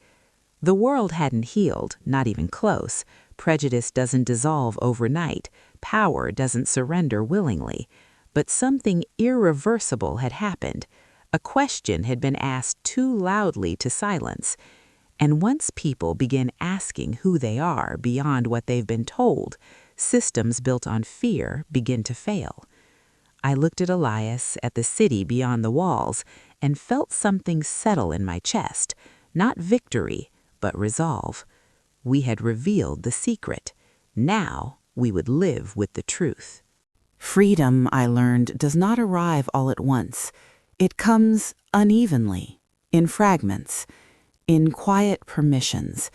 The world hadn't healed, not even close. Prejudice doesn't dissolve overnight. Power doesn't surrender willingly. But something irreversible had happened. A question had been asked too loudly to silence. And once people begin asking who they are beyond what they've been told, systems built on fear begin to fail. I looked at Elias, at the city beyond the walls, and felt something settle in my chest. Not victory, but resolve. We had revealed the secret. Now we would live with the truth. Freedom, I learned, does not arrive all at once. It comes unevenly, in fragments, in quiet permissions,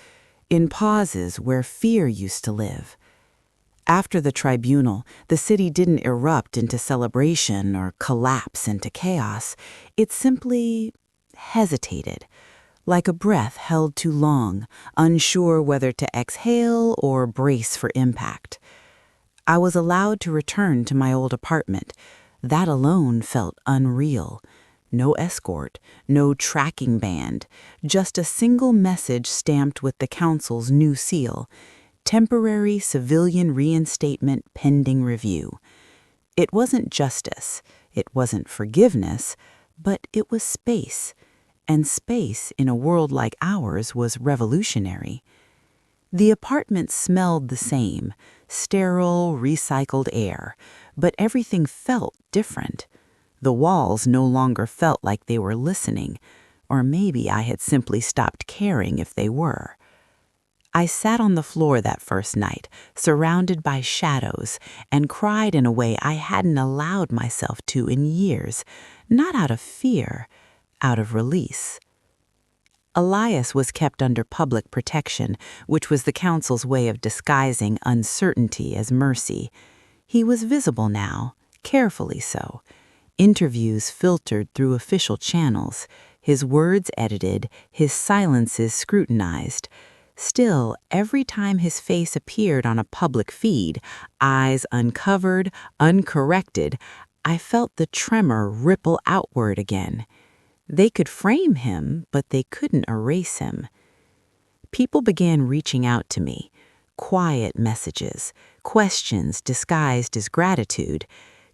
in pauses where fear used to live. After the tribunal, the city didn't erupt into celebration or collapse into chaos. It simply hesitated, like a breath held too long, unsure whether to exhale or brace for impact. I was allowed to return to my old apartment. That alone felt unreal. No escort, no tracking band, just a single message stamped with the council's new seal. Temporary civilian reinstatement pending review. It wasn't justice, it wasn't forgiveness, but it was space. And space in a world like ours was revolutionary. The apartment smelled the same, sterile, recycled air, but everything felt different. The walls no longer felt like they were listening, or maybe I had simply stopped caring if they were. I sat on the floor that first night, surrounded by shadows, and cried in a way I hadn't allowed myself to in years, not out of fear, out of release. Elias was kept under public protection, which was the council's way of disguising uncertainty as mercy. He was visible now, carefully so. Interviews filtered through official channels, his words edited, his silences scrutinized. Still, every time his face appeared on a public feed, eyes uncovered, uncorrected, I felt the tremor ripple outward again. They could frame him, but they couldn't erase him. People began reaching out to me, quiet messages, questions disguised as gratitude,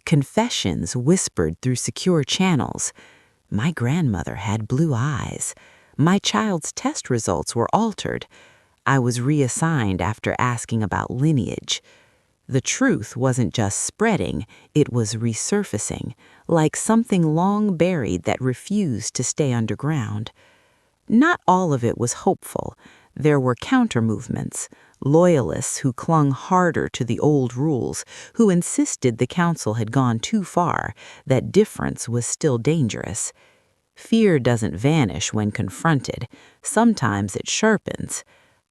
confessions whispered through secure channels. My grandmother had blue eyes. My child's test results were altered. I was reassigned after asking about lineage. The truth wasn't just spreading, it was resurfacing, like something long buried that refused to stay underground. Not all of it was hopeful. There were counter-movements, loyalists who clung harder to the old rules, who insisted the council had gone too far, that difference was still dangerous. Fear doesn't vanish when confronted. Sometimes it sharpens.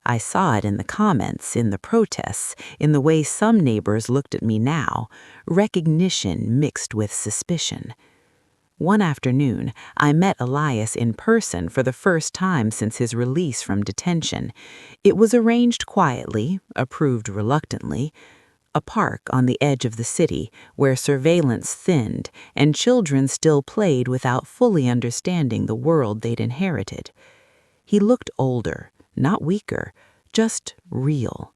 I saw it in the comments, in the protests, in the way some neighbors looked at me now, recognition mixed with suspicion. One afternoon, I met Elias in person for the first time since his release from detention. It was arranged quietly, approved reluctantly. A park on the edge of the city where surveillance thinned and children still played without fully understanding the world they'd inherited. He looked older, not weaker, just real.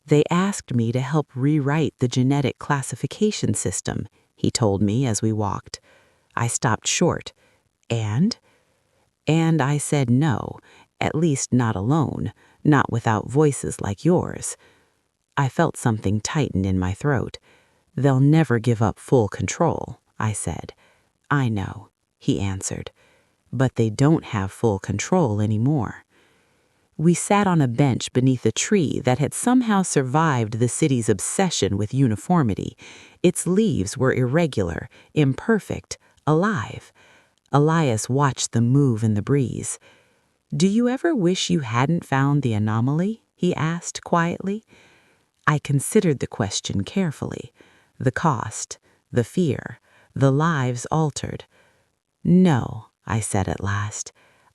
They asked me to help rewrite the genetic classification system, he told me as we walked. I stopped short. And I said no, at least not alone, not without voices like yours. I felt something tighten in my throat. They'll never give up full control, I said. I know, he answered. But they don't have full control anymore. We sat on a bench beneath a tree that had somehow survived the city's obsession with uniformity. Its leaves were irregular, imperfect, alive. Elias watched them move in the breeze. "Do you ever wish you hadn't found the anomaly?" he asked quietly. I considered the question carefully. The cost, the fear, the lives altered. "No," I said at last.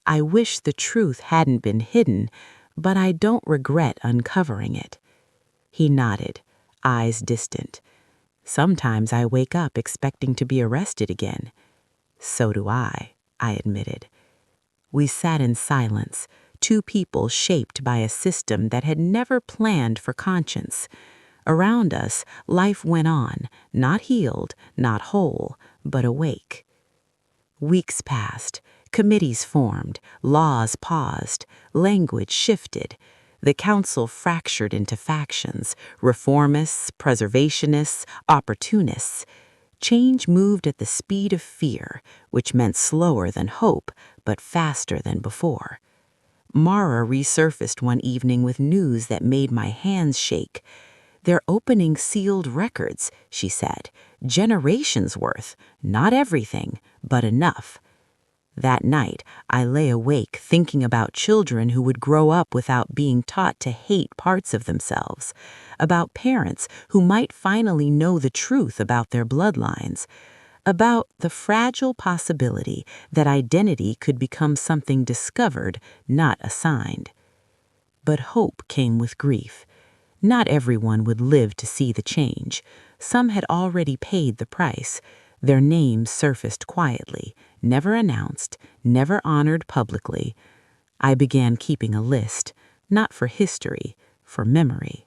"I wish the truth hadn't been hidden, but I don't regret uncovering it." He nodded, eyes distant. Sometimes I wake up expecting to be arrested again. So do I admitted. We sat in silence, two people shaped by a system that had never planned for conscience. Around us, life went on, not healed, not whole, but awake. Weeks passed, committees formed, laws paused, language shifted. The council fractured into factions, reformists, preservationists, opportunists. Change moved at the speed of fear, which meant slower than hope, but faster than before. Mara resurfaced one evening with news that made my hands shake. "They're opening sealed records," she said. "Generations worth. Not everything, but enough." That night, I lay awake thinking about children who would grow up without being taught to hate parts of themselves, about parents who might finally know the truth about their bloodlines, about the fragile possibility that identity could become something discovered, not assigned. But hope came with grief. Not everyone would live to see the change. Some had already paid the price. Their names surfaced quietly, never announced, never honored publicly. I began keeping a list, not for history, for memory.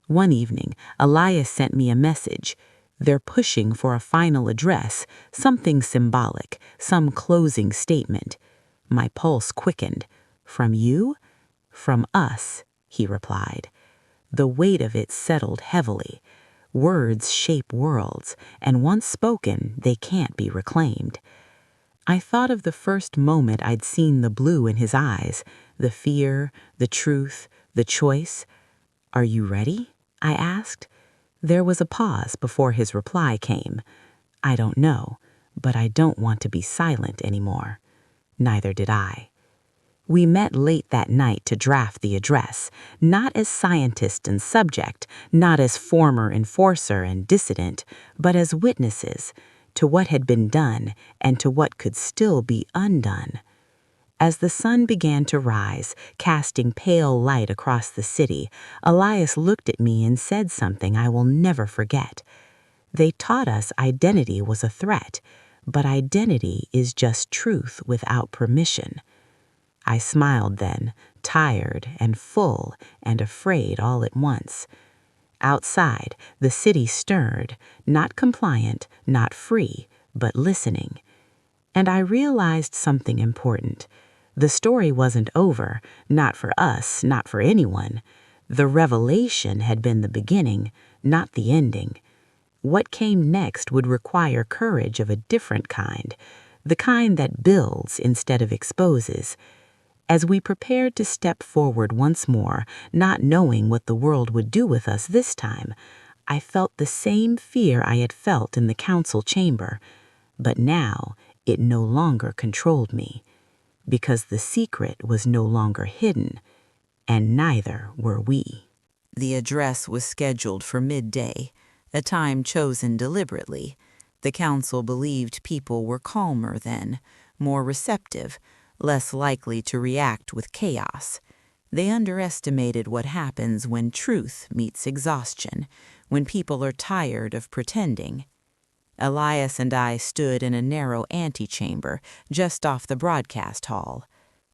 One evening, Elias sent me a message. They're pushing for a final address, something symbolic, some closing statement. My pulse quickened. "From you?" "From us," he replied. The weight of it settled heavily. Words shape worlds, and once spoken, they can't be reclaimed. I thought of the first moment I'd seen the blue in his eyes, the fear, the truth, the choice. "Are you ready?" I asked. There was a pause before his reply came. "I don't know, but I don't want to be silent anymore." Neither did I. We met late that night to draft the address, not as scientist and subject, not as former enforcer and dissident, but as witnesses to what had been done and to what could still be undone. As the sun began to rise, casting pale light across the city, Elias looked at me and said something I will never forget. "They taught us identity was a threat, but identity is just truth without permission." I smiled then, tired and full and afraid all at once. Outside, the city stirred, not compliant, not free, but listening. And I realized something important. The story wasn't over, not for us, not for anyone. The revelation had been the beginning, not the ending. What came next would require courage of a different kind, the kind that builds instead of exposes. As we prepared to step forward once more, not knowing what the world would do with us this time, I felt the same fear I had felt in the council chamber. But now it no longer controlled me, because the secret was no longer hidden, and neither were we. The address was scheduled for midday, a time chosen deliberately. The council believed people were calmer then, more receptive, less likely to react with chaos. They underestimated what happens when truth meets exhaustion, when people are tired of pretending. Elias and I stood in a narrow antechamber just off the broadcast hall.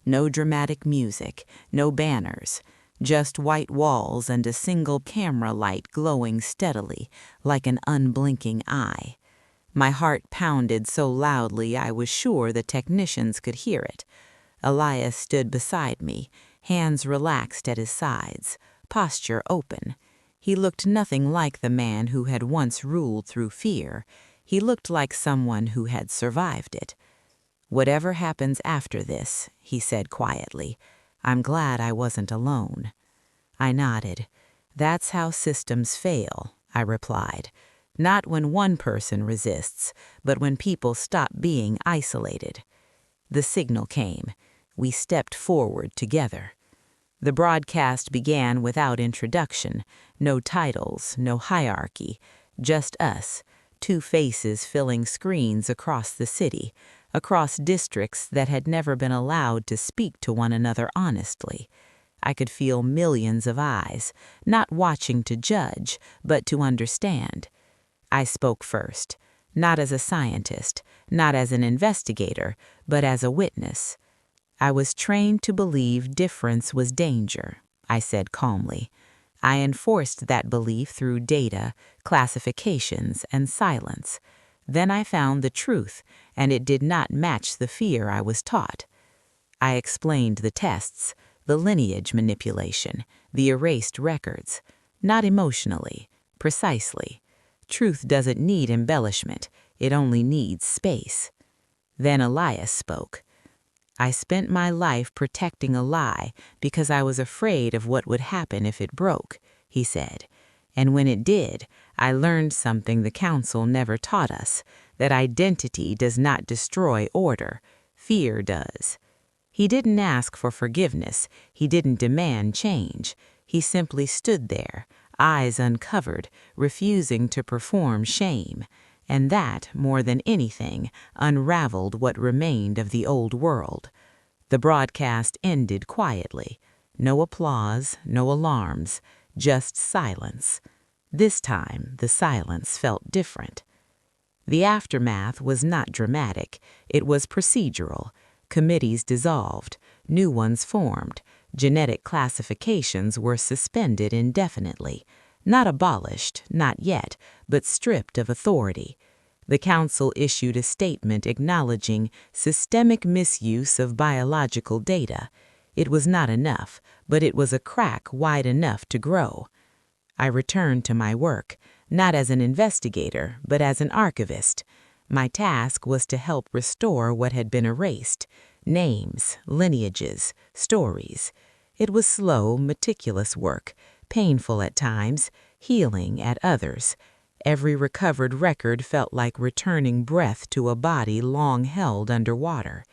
No dramatic music, no banners, just white walls and a single camera light glowing steadily like an unblinking eye. My heart pounded so loudly I was sure the technicians could hear it. Elias stood beside me, hands relaxed at his sides, posture open. He looked nothing like the man who had once ruled through fear. He looked like someone who had survived it. "Whatever happens after this," he said quietly, "I'm glad I wasn't alone." I nodded. "That's how systems fail," I replied. "Not when one person resists, but when people stop being isolated." The signal came. We stepped forward together. The broadcast began without introduction, no titles, no hierarchy, just us, two faces filling screens across the city, across districts that had never been allowed to speak to one another honestly. I could feel millions of eyes, not watching to judge, but to understand. I spoke first, not as a scientist, not as an investigator, but as a witness. I was trained to believe difference was danger, I said calmly. I enforced that belief through data, classifications, and silence. Then I found the truth, and it did not match the fear I was taught. I explained the tests, the lineage manipulation, the erased records, not emotionally, precisely. Truth doesn't need embellishment, it only needs space. Then Elias spoke. I spent my life protecting a lie because I was afraid of what would happen if it broke, he said. And when it did, I learned something the council never taught us, that identity does not destroy order, fear does. He didn't ask for forgiveness, he didn't demand change. He simply stood there, eyes uncovered, refusing to perform shame. And that, more than anything, unraveled what remained of the old world. The broadcast ended quietly. No applause, no alarms, just silence. This time, the silence felt different. The aftermath was not dramatic. It was procedural. Committees dissolved, new ones formed. Genetic classifications were suspended indefinitely. Not abolished, not yet, but stripped of authority. The council issued a statement acknowledging systemic misuse of biological data. It was not enough, but it was a crack wide enough to grow. I returned to my work, not as an investigator, but as an archivist. My task was to help restore what had been erased: names, lineages, stories. It was slow, meticulous work, painful at times, healing at others. Every recovered record felt like returning breath to a body long held underwater.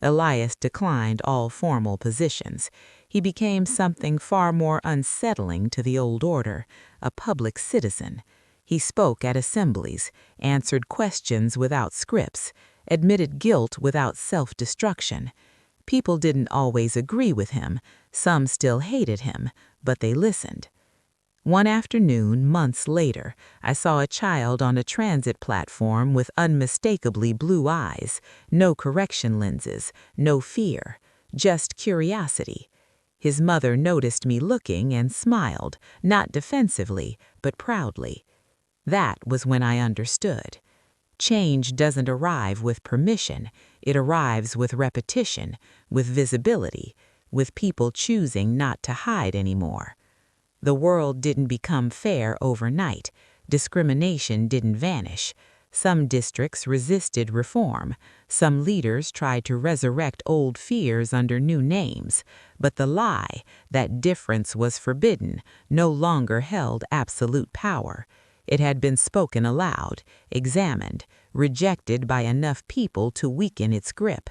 Elias declined all formal positions. He became something far more unsettling to the old order, a public citizen. He spoke at assemblies, answered questions without scripts, admitted guilt without self-destruction. People didn't always agree with him. Some still hated him, but they listened. One afternoon, months later, I saw a child on a transit platform with unmistakably blue eyes, no correction lenses, no fear, just curiosity. His mother noticed me looking and smiled, not defensively, but proudly. That was when I understood. Change doesn't arrive with permission, it arrives with repetition, with visibility, with people choosing not to hide anymore. The world didn't become fair overnight. Discrimination didn't vanish. Some districts resisted reform. Some leaders tried to resurrect old fears under new names. But the lie, that difference was forbidden, no longer held absolute power. It had been spoken aloud, examined, rejected by enough people to weaken its grip.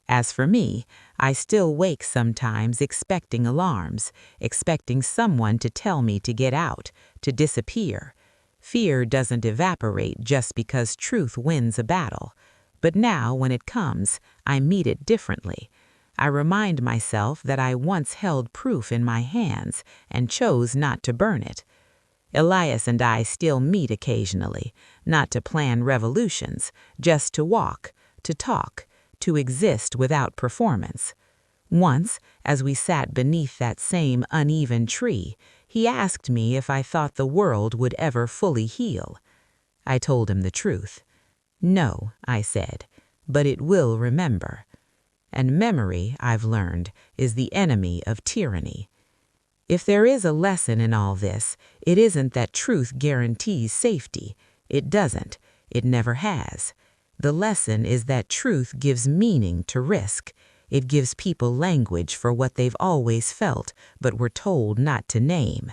As for me, I still wake sometimes expecting alarms, expecting someone to tell me to get out, to disappear. Fear doesn't evaporate just because truth wins a battle. But now, when it comes, I meet it differently. I remind myself that I once held proof in my hands and chose not to burn it. Elias and I still meet occasionally, not to plan revolutions, just to walk, to talk, to exist without performance. Once, as we sat beneath that same uneven tree, he asked me if I thought the world would ever fully heal. I told him the truth. No, I said, but it will remember. And memory, I've learned, is the enemy of tyranny. If there is a lesson in all this, it isn't that truth guarantees safety. It doesn't. It never has. The lesson is that truth gives meaning to risk. It gives people language for what they've always felt but were told not to name.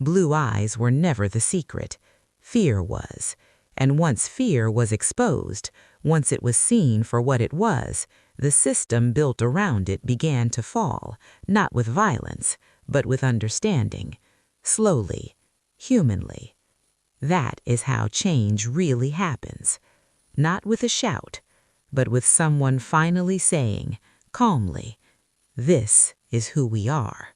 Blue eyes were never the secret. Fear was. And once fear was exposed, once it was seen for what it was, the system built around it began to fall, not with violence, but with understanding. Slowly, humanly. That is how change really happens. Not with a shout, but with someone finally saying, calmly, "This is who we are."